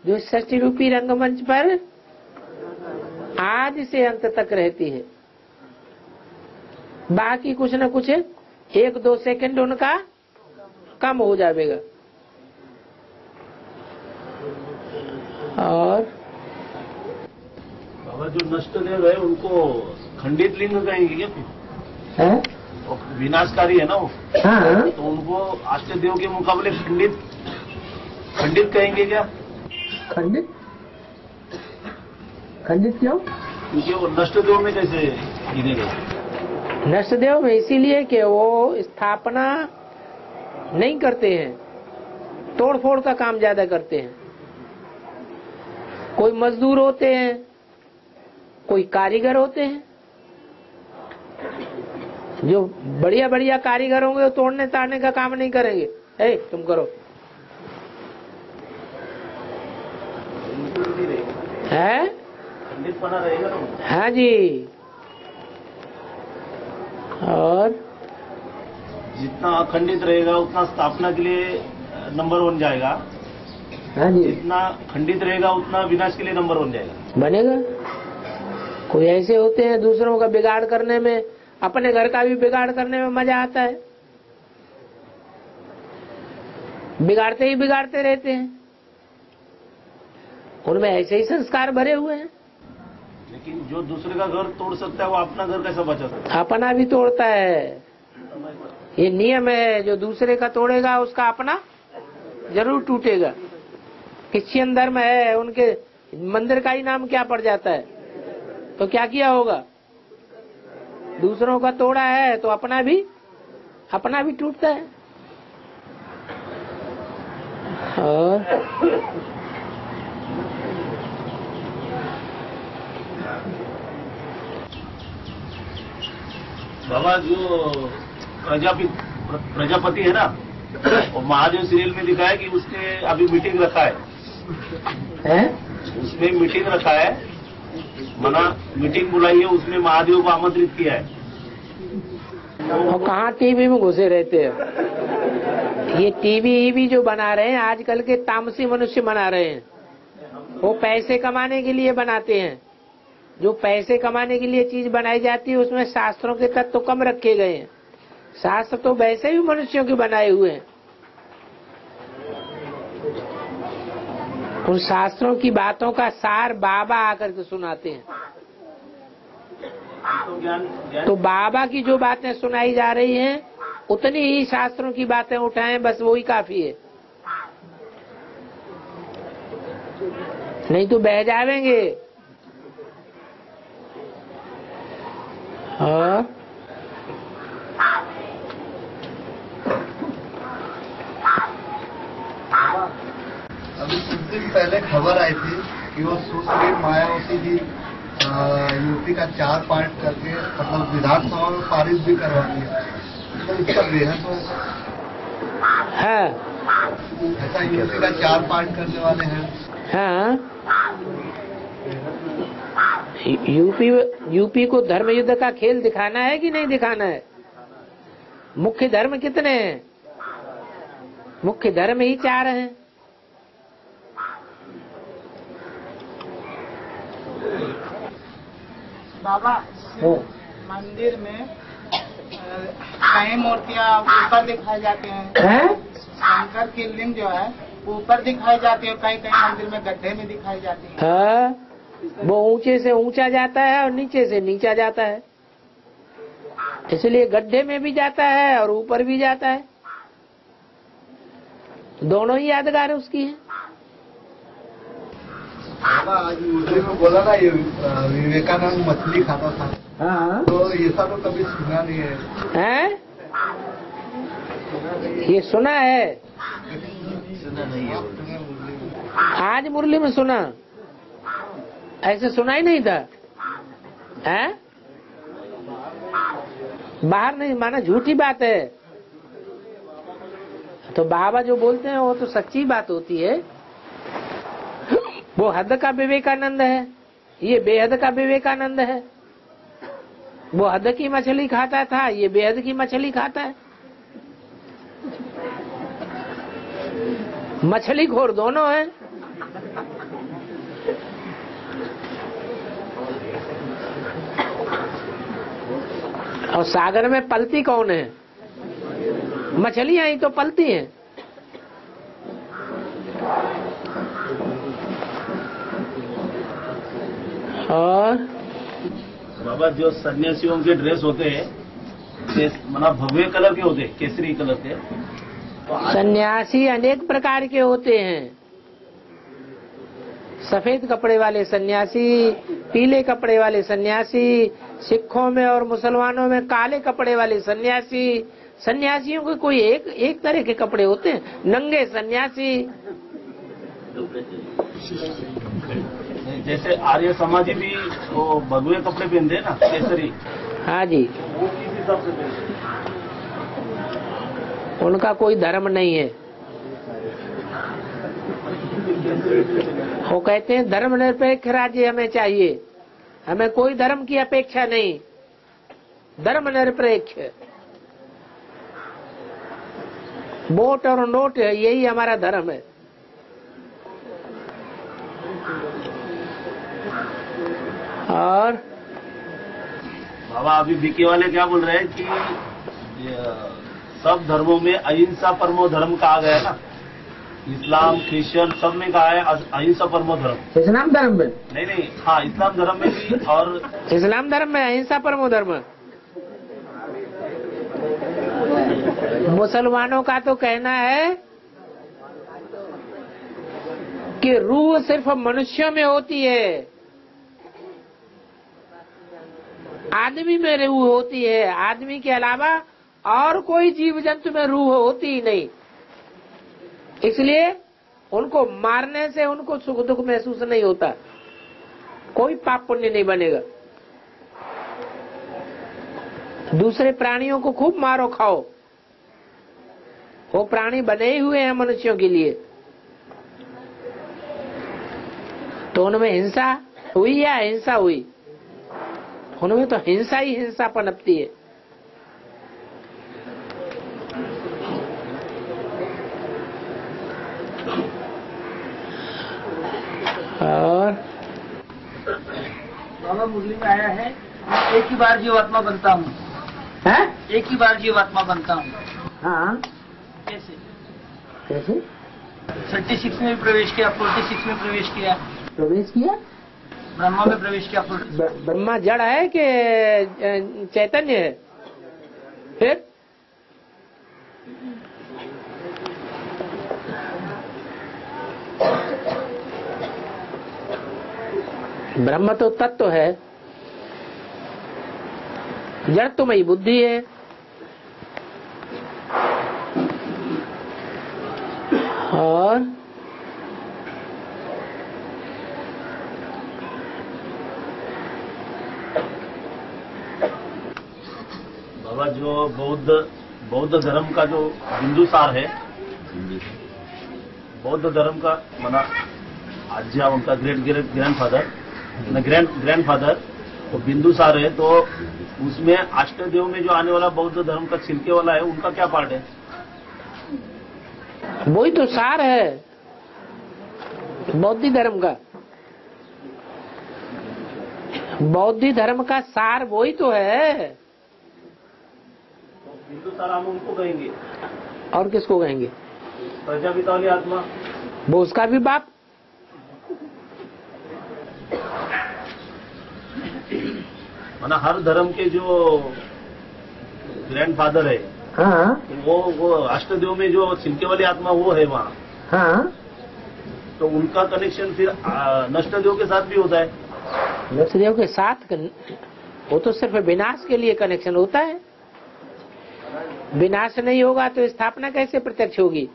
जो सृष्टि रूपी रंगमंच पर आदि से अंत तक रहती है। बाकी कुछ न कुछ 1-2 सेकंड उनका कम हो जाएगा। और बाबा जो नष्टदेव है उनको खंडित लिंग कहेंगे क्या? है? विनाशकारी है ना वो। हाँ तो उनको अष्टदेव के मुकाबले खंडित कहेंगे क्या? खंडित क्यों? क्योंकि वो नष्टदेव में कैसे गिने गए? नष्टदेव में इसीलिए कि वो स्थापना नहीं करते हैं, तोड़ फोड़ का काम ज्यादा करते हैं। कोई मजदूर होते हैं, कोई कारीगर होते हैं। जो बढ़िया बढ़िया कारीगर होंगे वो तोड़ने ताड़ने का काम नहीं करेंगे। ए, तुम करो है? खंडित बना रहेगा ना। हाँ जी। और जितना अखंडित रहेगा उतना स्थापना के लिए नंबर 1 जाएगा। हाँ जी, जितना खंडित रहेगा उतना विनाश के लिए नंबर 1 जाएगा। बनेगा। कोई ऐसे होते हैं दूसरों का बिगाड़ करने में, अपने घर का भी बिगाड़ करने में मजा आता है। बिगाड़ते ही बिगाड़ते रहते हैं। उनमें ऐसे ही संस्कार भरे हुए हैं। लेकिन जो दूसरे का घर तोड़ सकता है वो अपना घर कैसे बचा सकता है? अपना भी तोड़ता है। ये नियम है, जो दूसरे का तोड़ेगा उसका अपना जरूर टूटेगा। क्रिश्चियन धर्म है, उनके मंदिर का ही नाम क्या पड़ जाता है? तो क्या किया होगा? दूसरों का तोड़ा है तो अपना भी टूटता है। और बाबा जो प्रजापति है ना, वो महादेव सीरियल में दिखाया कि उसने अभी मीटिंग रखा है? उसमें मीटिंग रखा है, मीटिंग बुलाई है, उसमें महादेव को आमंत्रित किया है। और कहाँ टीवी में घुसे रहते हैं। ये टीवी भी जो बना रहे हैं आजकल के तामसी मनुष्य बना रहे हैं। वो पैसे कमाने के लिए बनाते हैं। जो पैसे कमाने के लिए चीज बनाई जाती है उसमें शास्त्रों के तत्व तो कम रखे गए हैं। शास्त्र तो वैसे भी मनुष्यों के बनाए हुए हैं। उन शास्त्रों की बातों का सार बाबा आकर के सुनाते हैं। तो बाबा की जो बातें सुनाई जा रही हैं उतनी ही शास्त्रों की बातें उठाएं, बस वही काफी है। नहीं तो बह जाएंगे। और अभी कुछ दिन पहले खबर आई थी कि वो सुश्री मायावती जी यूपी का 4 पार्ट करके मतलब विधानसभा में पारित भी करवा दिया। तो इसका बेहद है ऐसा यूपी का 4 पार्ट करने वाले हैं। हाँ, यूपी को धर्म युद्ध का खेल दिखाना है कि नहीं दिखाना है? मुख्य धर्म कितने हैं? मुख्य धर्म ही 4 हैं। बाबा मंदिर में कई मूर्तियाँ ऊपर दिखाई जाती हैं। शंकर की लिंग जो है ऊपर दिखाई जाती है, कई मंदिर में गड्ढे में दिखाई जाती है। हाँ, वो ऊंचे से ऊंचा जाता है और नीचे से नीचा जाता है, इसलिए गड्ढे में भी जाता है और ऊपर भी जाता है। दोनों ही यादगार उसकी है। आज मुझे में बोला ना ये विवेकानंद मछली खाता था। हाँ, तो ये सब तो कभी सुना नहीं है। हैं? ये सुना है? सुना नहीं है। आज मुरली में सुना, ऐसे सुना ही नहीं था। हैं? बाहर नहीं माना, झूठी बात है। तो बाबा जो बोलते हैं वो तो सच्ची बात होती है। वो हद का विवेकानंद है, ये बेहद का विवेकानंद है। वो हद की मछली खाता था, ये बेहद की मछली खाता है। मछली खोर दोनों हैं। और सागर में पलती कौन है? मछलियां ही तो पलती हैं। और बाबा जो सन्यासियों के ड्रेस होते हैं मतलब भव्य कलर के होते हैं, केसरी कलर के। सन्यासी अनेक प्रकार के होते हैं। सफेद कपड़े वाले सन्यासी, पीले कपड़े वाले सन्यासी, सिखों में और मुसलमानों में काले कपड़े वाले सन्यासी, सन्यासियों के कोई एक तरह के कपड़े होते हैं, नंगे सन्यासी। जैसे आर्य समाजी भी वो भगवे कपड़े पहनते हैं ना, केसरी। हाँ जी, वो किस हिसाब से पहनते हैं? उनका कोई धर्म नहीं है। वो कहते हैं धर्मनिरपेक्ष राज्य हमें चाहिए, हमें कोई धर्म की अपेक्षा नहीं, धर्मनिरपेक्ष। वोट और नोट यही हमारा धर्म है। और बाबा अभी बीके वाले क्या बोल रहे हैं कि सब धर्मों में अहिंसा परमो धर्म कहा गया है ना, इस्लाम क्रिश्चियन सब में कहा है अहिंसा परमो धर्म। इस्लाम धर्म में नहीं, हाँ इस्लाम धर्म में भी, और इस्लाम धर्म में अहिंसा परमो धर्म। मुसलमानों का तो कहना है कि रूह सिर्फ मनुष्यों में होती है, आदमी में रूह होती है, आदमी के अलावा और कोई जीव जंतु में रूह होती ही नहीं। इसलिए उनको मारने से उनको सुख दुख महसूस नहीं होता, कोई पाप पुण्य नहीं बनेगा। दूसरे प्राणियों को खूब मारो खाओ, वो प्राणी बने ही हुए हैं मनुष्यों के लिए, तो उनमें हिंसा हुई या अहिंसा हुई? उनमें तो हिंसा ही हिंसा पनपती है। और बाबा मुरली में आया है, एक ही बार जीवात्मा बनता हूँ। है? एक ही बार जीवात्मा बनता हूँ। हाँ, कैसे? कैसे 36 में भी प्रवेश किया, 46 में प्रवेश किया, प्रवेश किया? ब्रह्मा में प्रवेश किया। ब्रह्मा जड़ है कि चैतन्य है? फिर ब्रह्म तो तत्व है, जड़ तो मई बुद्धि है। और बाबा जो बौद्ध धर्म का जो बिंदुसार है, बौद्ध धर्म का मना आज्ञा उनका ग्रैंडफादर तो बिंदुसार है, तो उसमें अष्टदेव में जो आने वाला बौद्ध धर्म का छिलके वाला है, उनका क्या पार्ट है? वही तो सार है बौद्ध धर्म का। बौद्ध धर्म का सार वही तो है। बिंदुसार हम उनको कहेंगे, और किसको कहेंगे? प्रजापिता वाली आत्मा, वो उसका भी बाप। माना हर धर्म के जो ग्रैंडफादर है, हाँ, वो अष्टदेव में जो छिलके वाली आत्मा वो है वहाँ, हाँ, तो उनका कनेक्शन फिर नष्टदेव के साथ भी होता है। नष्टदेव के साथ वो तो सिर्फ विनाश के लिए कनेक्शन होता है। विनाश नहीं होगा तो स्थापना कैसे प्रत्यक्ष होगी?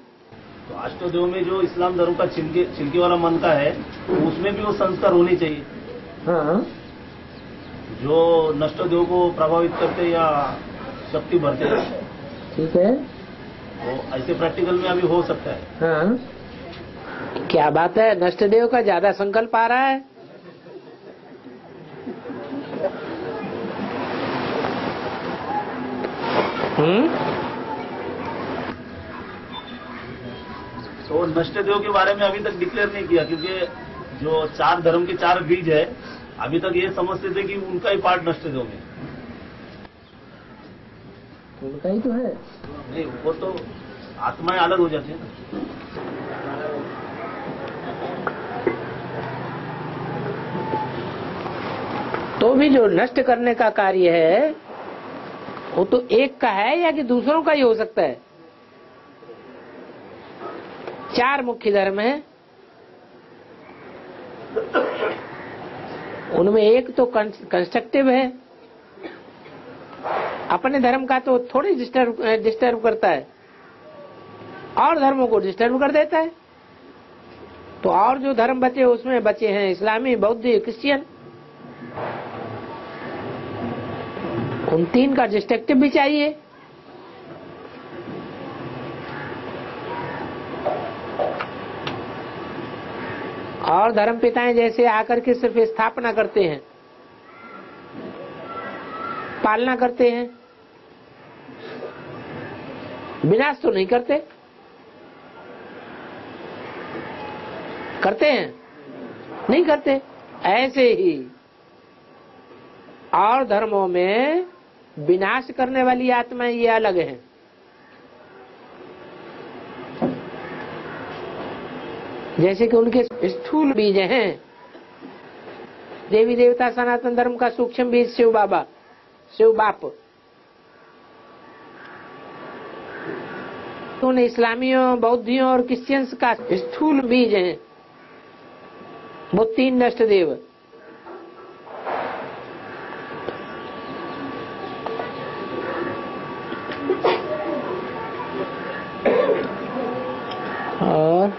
तो अष्टदेव में जो इस्लाम धर्म का छिलके वाला मन का है, तो उसमें भी वो संस्कार होनी चाहिए। हाँ, जो नष्टदेव को प्रभावित करते या शक्ति भरते हैं, ठीक है, वो ऐसे प्रैक्टिकल में अभी हो सकता है। हाँ, क्या बात है, नष्टदेव का ज्यादा संकल्प आ रहा है। तो नष्टदेव के बारे में अभी तक डिक्लेयर नहीं किया, क्योंकि जो 4 धर्म के 4 बीज है, अभी तक ये समझते थे कि उनका ही पार्ट नष्टदेव में। उनका ही तो है। नहीं, वो तो आत्माएं अलग हो जाती है ना। तो भी जो नष्ट करने का कार्य है वो तो एक का है या कि दूसरों का ही हो सकता है? 4 मुख्य धर्म है, उनमें एक तो कंस्ट्रक्टिव है अपने धर्म का तो थोड़ी डिस्टर्ब करता है, और धर्मों को डिस्टर्ब कर देता है। तो और जो धर्म बचे उसमें बचे हैं इस्लामी, बौद्ध, क्रिश्चियन। उन तीन का डिस्ट्रक्टिव भी चाहिए। और धर्म पिताएं जैसे आकर के सिर्फ स्थापना करते हैं, पालना करते हैं, विनाश तो नहीं करते। करते हैं? नहीं करते। ऐसे ही और धर्मों में विनाश करने वाली आत्माएं ये अलग हैं। जैसे कि उनके स्थूल बीज हैं, देवी देवता सनातन धर्म का सूक्ष्म बीज शिव बाबा, शिव बाप। तो उन इस्लामियों, बौद्धियों और क्रिश्चियंस का स्थूल बीज हैं वो तीन नष्ट देव। और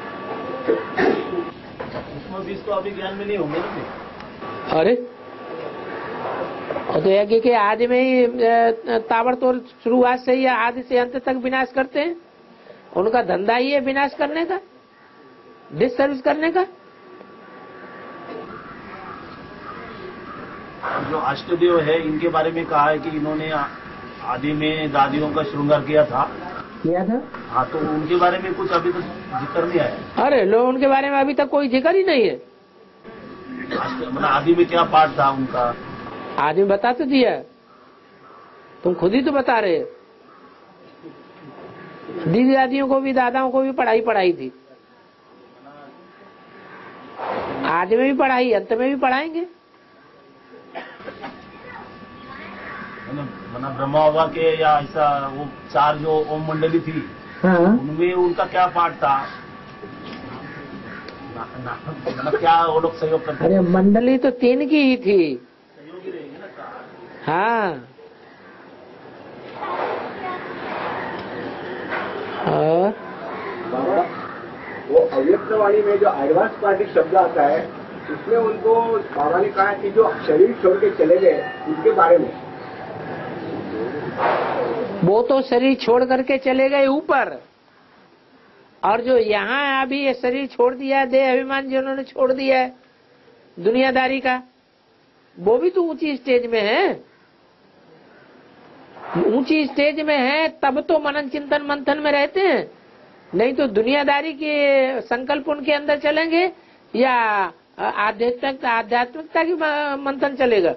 बीज तो अभी ज्ञान में नहीं होंगे ना। अरे तो यज्ञ के आदि में ही ताबड़तोड़ शुरुआत से ही आदि से अंत तक विनाश करते हैं। उनका धंधा ही है विनाश करने का, डिसर्विस करने का। जो अष्टदेव है इनके बारे में कहा है कि इन्होंने आदि में दादियों का श्रृंगार किया था। हाँ, तो उनके बारे में कुछ अभी तक जिक्र नहीं आया। अरे लो, उनके बारे में अभी तक कोई जिक्र ही नहीं है। मतलब आदि में क्या पाठ था उनका? आदि में बता तो दिया, तुम खुद ही तो बता रहे। दीदी दादियों को भी, दादाओं को भी पढ़ाई थी। आदि में भी पढ़ाई, अंत में भी पढ़ाएंगे। मतलब ब्रह्मा बाबा के या ऐसा वो चार जो ओम मंडली थी, हाँ। उनमें उनका क्या पाठ था? मतलब क्या वो लोग सहयोग करते? अरे मंडली तो तीन की ही थी। सहयोगी रहेंगे ना। हाँ। और बाबा, वो अव्यक्तवाणी में जो एडवांस पार्टी शब्द आता है, उसमें उनको बाबा ने कहा कि जो शरीर छोड़ के चले गए उनके बारे में। वो तो शरीर छोड़ करके चले गए ऊपर, और जो यहाँ अभी ये शरीर छोड़ दिया, देह अभिमान जिन्होंने छोड़ दिया है दुनियादारी का, वो भी तो ऊंची स्टेज में है। ऊंची स्टेज में है तब तो मनन चिंतन मंथन में रहते हैं, नहीं तो दुनियादारी के संकल्प उनके अंदर चलेंगे या आध्यात्मिकता की मंथन चलेगा।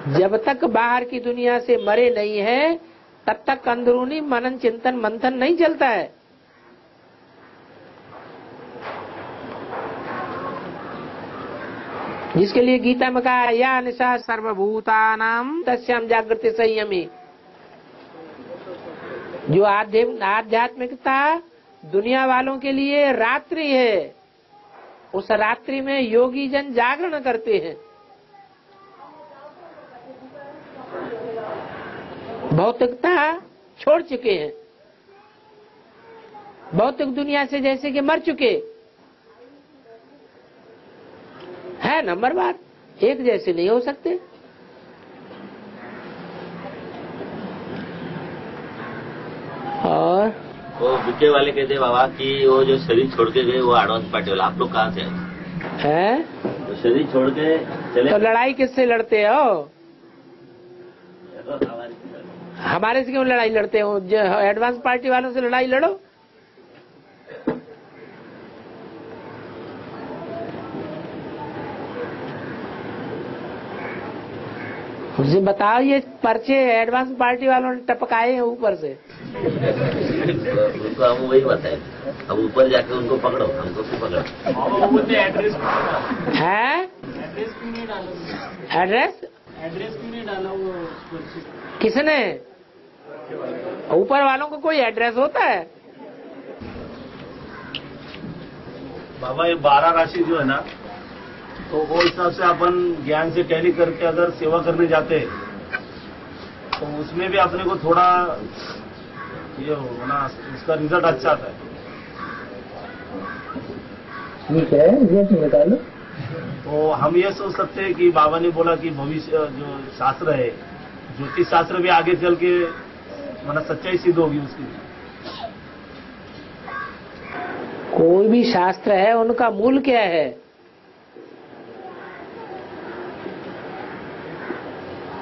जब तक बाहर की दुनिया से मरे नहीं है तब तक अंदरूनी मनन चिंतन मंथन नहीं चलता है। जिसके लिए गीता में कहा या निशा सर्वभूतानां तस्याम जागृति संयमी। जो आध्यात्मिकता दुनिया वालों के लिए रात्रि है, उस रात्रि में योगी जन जागरण करते हैं। भौतिकता छोड़ चुके हैं, भौतिक दुनिया से जैसे कि मर चुके है। नंबर बार एक जैसे नहीं हो सकते। और वो बीके वाले कहते बाबा कि वो जो शरीर छोड़ के गए वो एडवांस पार्टी वाला, आप लोग कहाँ से है? तो शरीर छोड़ के चले तो लड़ाई किससे लड़ते हो? हमारे से क्यों लड़ाई लड़ते हो? एडवांस पार्टी वालों से लड़ाई लड़ो। मुझे बताओ, ये पर्चे एडवांस पार्टी वालों ने टपकाए हैं ऊपर से। उनको हम वही बताए, अब ऊपर जाके उनको पकड़ो, हमको भी पकड़ो। एड्रेस है? एड्रेस क्यों नहीं डाला? एड्रेस क्यों नहीं डाला? वो किसने? ऊपर वालों को कोई एड्रेस होता है? बाबा ये 12 राशि जो है ना, तो वो हिसाब से अपन ज्ञान से टैली करके अगर सेवा करने जाते हैं उसमें भी अपने को थोड़ा ये होना, उसका रिजल्ट अच्छा आता है। ठीक है, रिजल्ट निकालो। तो हम ये सोच सकते हैं कि बाबा ने बोला कि भविष्य जो शास्त्र है, ज्योतिष शास्त्र भी आगे चल के मतलब सच्चाई सिद्ध होगी उसकी। कोई भी शास्त्र है, उनका मूल क्या है?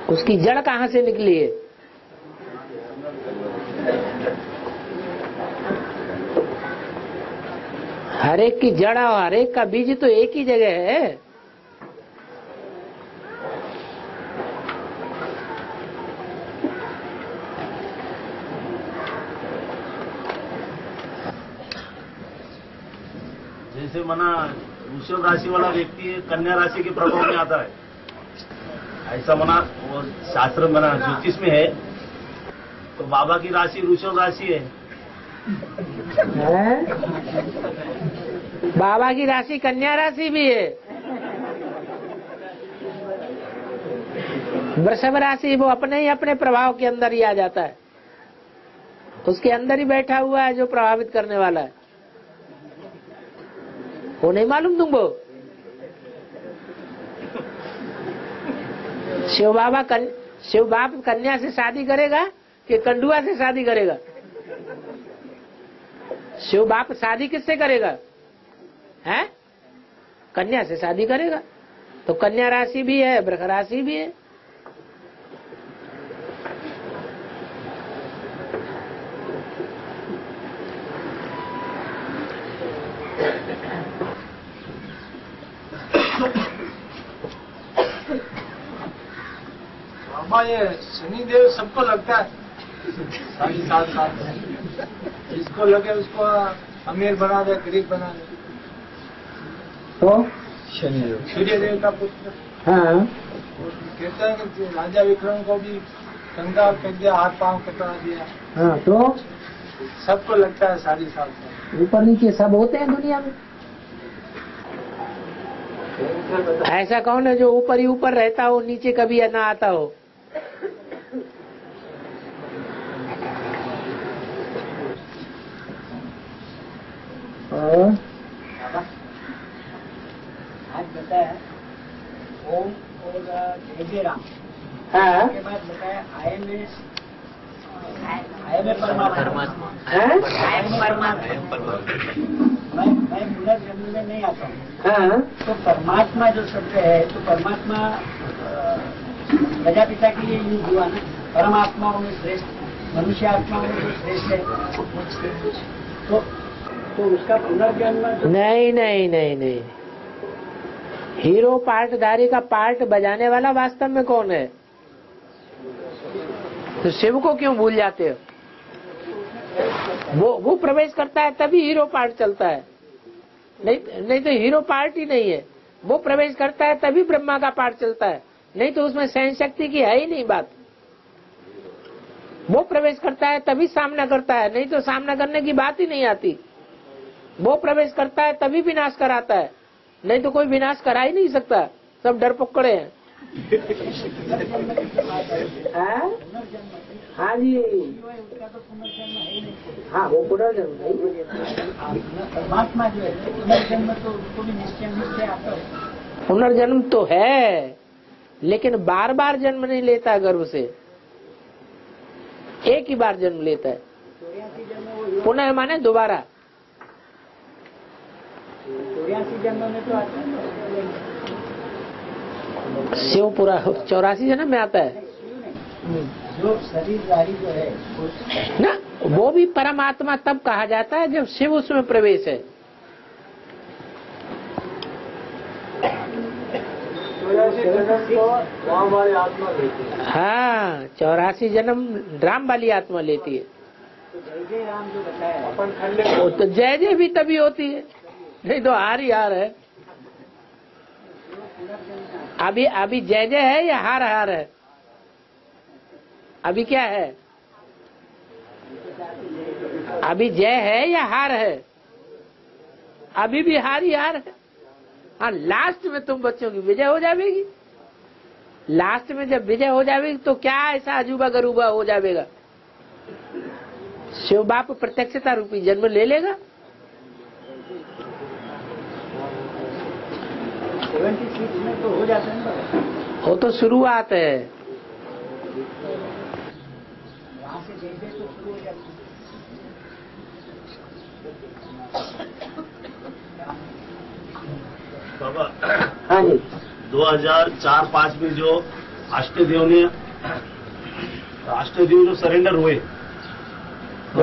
उसकी जड़ कहाँ से निकली है? हर एक की जड़ और हर एक का बीज तो एक ही जगह है। जैसे मना वृषभ राशि वाला व्यक्ति कन्या राशि के प्रभाव में आता है, ऐसा मना वो शास्त्र मना ज्योतिष में है। तो बाबा की राशि वृषभ राशि है। बाबा की राशि कन्या राशि भी है। वृषभ राशि वो अपने ही अपने प्रभाव के अंदर ही आ जाता है, उसके अंदर ही बैठा हुआ है जो प्रभावित करने वाला है। वो नहीं मालूम तुमको? शिव बाप कन्या से शादी करेगा कि कंडुआ से शादी करेगा? शिव बाप शादी किससे करेगा? है कन्या से शादी करेगा। तो कन्या राशि भी है, वृष राशि भी है। बाबा ये शनिदेव सबको लगता है 7.5 साल जिसको लगे उसको अमीर बना दे, गरीब बना दे। तो सूर्यदेव का पुत्र। हाँ, कहते हैं कि राजा विक्रम को भी कंधा फेंक दिया, हाथ पांव कटा दिया। हाँ, तो सबको लगता है 7.5 साल। ऊपर नीचे सब होते हैं दुनिया में। ऐसा कौन है जो ऊपर ही ऊपर रहता हो, नीचे कभी ना आता हो? आज बताया ओम और जय राम। हाँ, के बाद बताया आय में परमात्मा। मैं पुनर्जन्म में नहीं आता हूँ। हाँ, तो परमात्मा जो शब्द है, तो परमात्मा प्रजापिता के लिए यूज हुआ ना। परमात्माओं में श्रेष्ठ, मनुष्य आत्माओं में जो श्रेष्ठ है, तो उसका पुनर्जन्म। नहीं नहीं नहीं नहीं, हीरो पार्टधारी का पार्ट बजाने वाला वास्तव में कौन है? तो शिव को क्यों भूल जाते हो? वो प्रवेश करता है तभी हीरो पार्ट चलता है, नहीं तो हीरो पार्ट ही नहीं है। वो प्रवेश करता है तभी ब्रह्मा का पार्ट चलता है, नहीं तो उसमें सहन शक्ति की है ही नहीं बात। वो प्रवेश करता है तभी सामना करता है, नहीं तो सामना करने की बात ही नहीं आती। वो प्रवेश करता है तभी विनाश कराता है, नहीं तो कोई विनाश करा ही नहीं सकता। सब डर पकड़े हैं। हाँ जी, हाँ वो पुनर्जन्म नहीं। परमात्मा जो है पुनर्जन्म तो उसको भी निश्चय आता है। पुनर्जन्म तो है, लेकिन बार बार जन्म नहीं लेता गर्भ से, एक ही बार जन्म लेता है। पुनः माने दोबारा। 84 जन्म में तो आता है शिव पूरा 84 जन्म में आता है जो शरीरधारी जो है ना। वो भी परमात्मा तब कहा जाता है जब शिव उसमें प्रवेश है। हाँ, 84 जन्म राम वाली आत्मा लेती है। जय राम जो बताया, वो तो जय जय भी तभी होती है, नहीं तो हार ही हार है। अभी जय जय है या हार हार है? अभी क्या है? अभी जय है या हार है? अभी भी हार ही हार है। हाँ, लास्ट में तुम बच्चों की विजय हो जाएगी। लास्ट में जब विजय हो जाएगी तो क्या ऐसा अजूबा गरूबा हो जाएगा, शिव बाप प्रत्यक्षता रूपी जन्म ले लेगा। 76 में तो हो जाता है ना, वो तो शुरुआत है। वहाँ से जैसे तो शुरू हो जाता है। बाबा हाँ जी, 2004-5 में जो अष्टदेव जो सरेंडर हुए, तो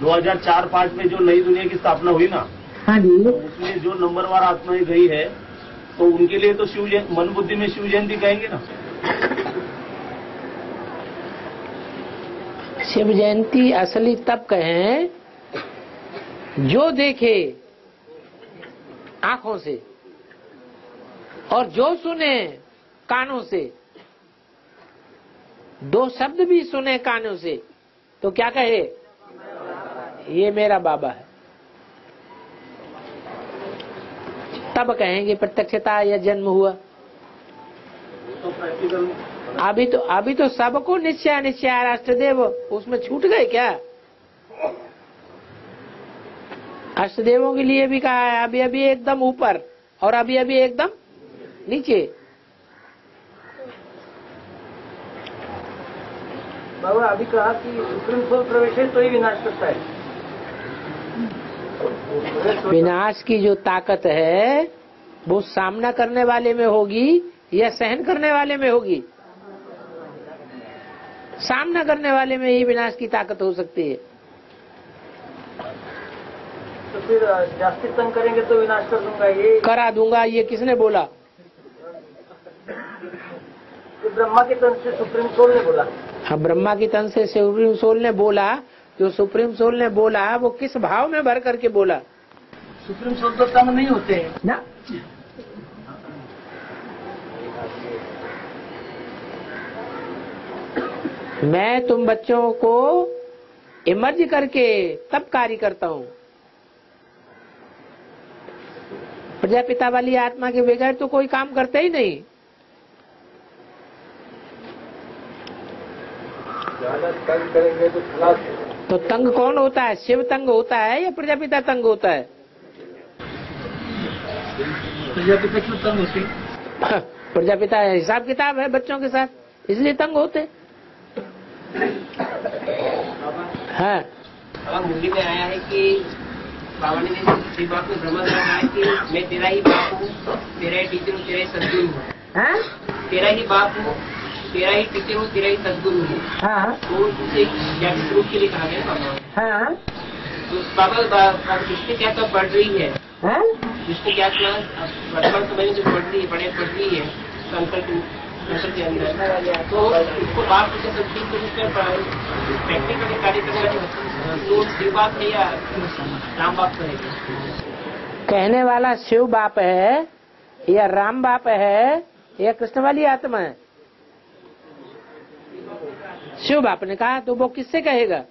2004-5 में जो नई दुनिया की स्थापना हुई ना, हाँ जी, तो उसमें जो नंबरवार आत्माएं गई है, तो उनके लिए तो शिव मन बुद्धि में शिव जयंती कहेंगे ना। शिव जयंती असली तब कहें जो देखे आंखों से और जो सुने कानों से, दो शब्द भी सुने कानों से, तो क्या कहे, ये मेरा बाबा है। तब कहेंगे प्रत्यक्षता या जन्म हुआ। तो प्रैक्टिकल अभी तो सबको निश्चय अष्टदेव उसमें छूट गए क्या। अष्टदेवों के लिए भी कहा है अभी अभी एकदम ऊपर और अभी अभी एकदम नीचे। बाबा अभी कहा कि सुप्रीम सोल प्रवेश है तो ही विनाश करता है। विनाश की जो ताकत है वो सामना करने वाले में होगी या सहन करने वाले में होगी। सामना करने वाले में ही विनाश की ताकत हो सकती है। तो फिर जास्ती तंग करेंगे तो विनाश कर दूंगा, ये करा दूंगा, ये किसने बोला। तो ब्रह्मा के तन से सुप्रीम सोल ने बोला। हाँ, ब्रह्मा की तन से सुप्रीम सोल ने बोला। जो सुप्रीम सोल ने बोला वो किस भाव में भर करके बोला। सुप्रीम सोल तो तंग नहीं होते हैं ना। मैं तुम बच्चों को इमर्ज करके तब कार्य करता हूँ। प्रजापिता वाली आत्मा के बगैर तो कोई काम करते ही नहीं। ज्यादा तंग करेंगे तो खलास। तो तंग कौन होता है, शिव तंग होता है या प्रजापिता तंग होता है। प्रजापिता क्यों तंग होते। प्रजापिता हिसाब किताब है बच्चों के साथ, इसलिए तंग होते। हाँ, मुंडी में आया है कि बाबा ने शिव बाप को ब्रह्मा द्वारा कहा है कि मैं तेरा ही बाप हूँ, तेरा ही टीचर हूँ, तेरा ही सदगुरु हूँ। तेरा ही बाप हूँ, तेरा ही टीचर हूँ, तेरा ही सदगुरु हूँ। तो उसे ज्ञान रूप के लिए कहा गया बाबा। तो बाबा जिसने क्या तो पढ़ रही है, जिसने क्या वर्तमान समय में जो पढ़ रही है संकल्प के अंदर, तो उसको बाप से सकती तो उसमें प्रैक्टिकली कार्य करने वाली तो शिव बाप है या राम बाप है। कहने वाला शिव बाप है या राम बाप है या कृष्ण वाली आत्मा है। शिव बाप ने कहा तो वो किससे कहेगा।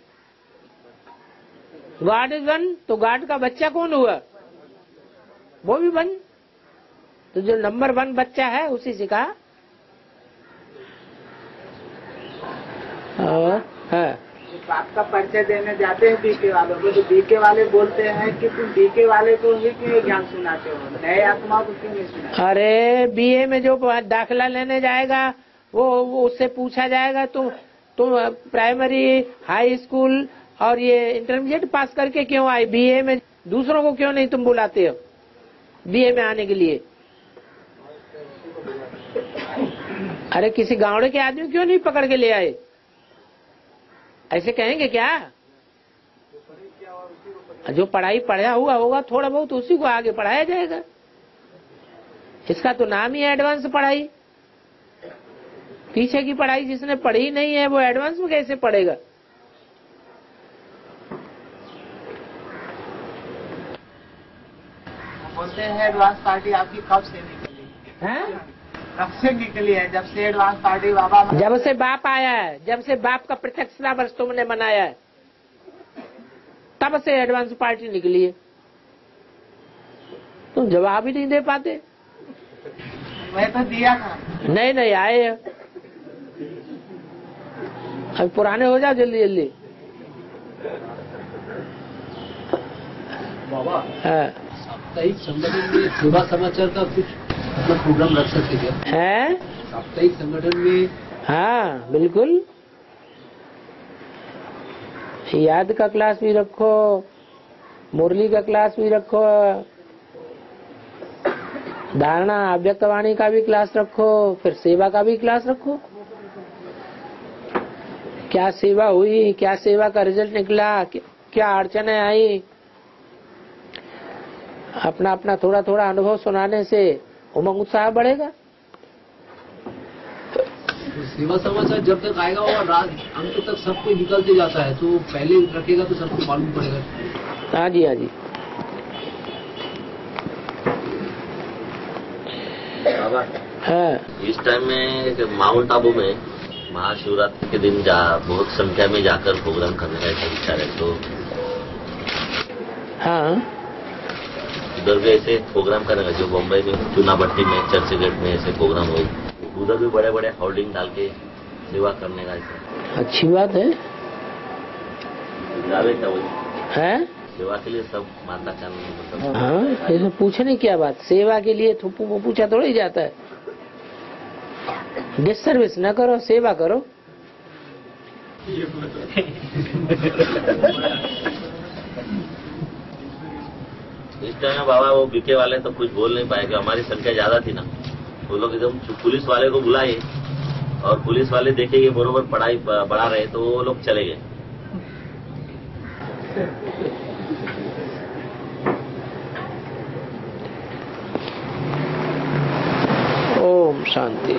गॉड इज वन, तो गॉड का बच्चा कौन हुआ, वो भी वन। तो जो नंबर 1 बच्चा है उसी से कहा। बाप का परिचय देने जाते हैं बीके वालों को, तो बीके वाले बोलते हैं कि तुम बीके वाले को ही क्यों ज्ञान सुनाते हो, नए आत्मा को क्यों नहीं सुनाते। अरे बीए में जो दाखिला लेने जाएगा वो उससे पूछा जाएगा तुम प्राइमरी हाई स्कूल और ये इंटरमीडिएट पास करके क्यों आए, बीए में दूसरों को क्यों नहीं तुम बुलाते हो बीए में आने के लिए। अरे किसी गाँव के आदमी क्यों नहीं पकड़ के ले आए, ऐसे कहेंगे क्या। जो पढ़ाई पढ़ा हुआ होगा थोड़ा बहुत उसी को आगे पढ़ाया जाएगा। इसका तो नाम ही एडवांस पढ़ाई। पीछे की पढ़ाई जिसने पढ़ी नहीं है वो एडवांस में कैसे पढ़ेगा। बोलते हैं एडवांस पार्टी आपकी कब से निकली है, कब से निकली है, जब से एडवांस पार्टी बाबा, जब से बाप आया है, जब से बाप का प्रत्यक्षता वर्ष तुमने मनाया है तब से एडवांस पार्टी निकली है। तुम जवाब ही नहीं दे पाते। मैं तो दिया था। नहीं आए, अब पुराने हो जाओ जल्दी जल्दी। बाबा हाँ। साप्ताहिक संगठन में सेवा समाचार का कुछ मतलब प्रोग्राम रख सकते क्या है? साप्ताहिक संगठन में? हाँ बिल्कुल, याद का क्लास भी रखो, मुरली का क्लास भी रखो, धारणा अव्यक्तवाणी का भी क्लास रखो, फिर सेवा का भी क्लास रखो। क्या सेवा हुई, क्या सेवा का रिजल्ट निकला, क्या अड़चने आई, अपना अपना थोड़ा थोड़ा अनुभव सुनाने से उमंग उत्साह बढ़ेगा। सेवा समाचार जब तक आएगा और रात अंत तक सबको निकलते जाता है, तो पहले रखेगा तो सबको मालूम पड़ेगा। हाँ जी, हाँ जी। इस टाइम में माउंट आबू में महाशिवरात्रि के दिन बहुत संख्या में जाकर प्रोग्राम करने का ऐसा विचार है। तो हाँ, उधर भी ऐसे प्रोग्राम करने का, जो बम्बई में चुनाभट्टी में चर्च गेट में ऐसे प्रोग्राम हुए, उधर भी बड़े बड़े होल्डिंग डाल के सेवा करने का ऐसा। अच्छी बात है। है सेवा के लिए सब माता का मतलब। हाँ, इसमें पूछने क्या बात, सेवा के लिए पूछा थोड़ा ही जाता है। डिसर्विस न करो, सेवा करो। इस टाइम बाबा वो बीके वाले तो कुछ बोल नहीं पाए, कि हमारी संख्या ज्यादा थी ना, वो लोग एकदम पुलिस वाले को बुलाए और पुलिस वाले देखे कि बरोबर पढ़ाई बढ़ा रहे, तो वो लोग चले गए। ओम शांति।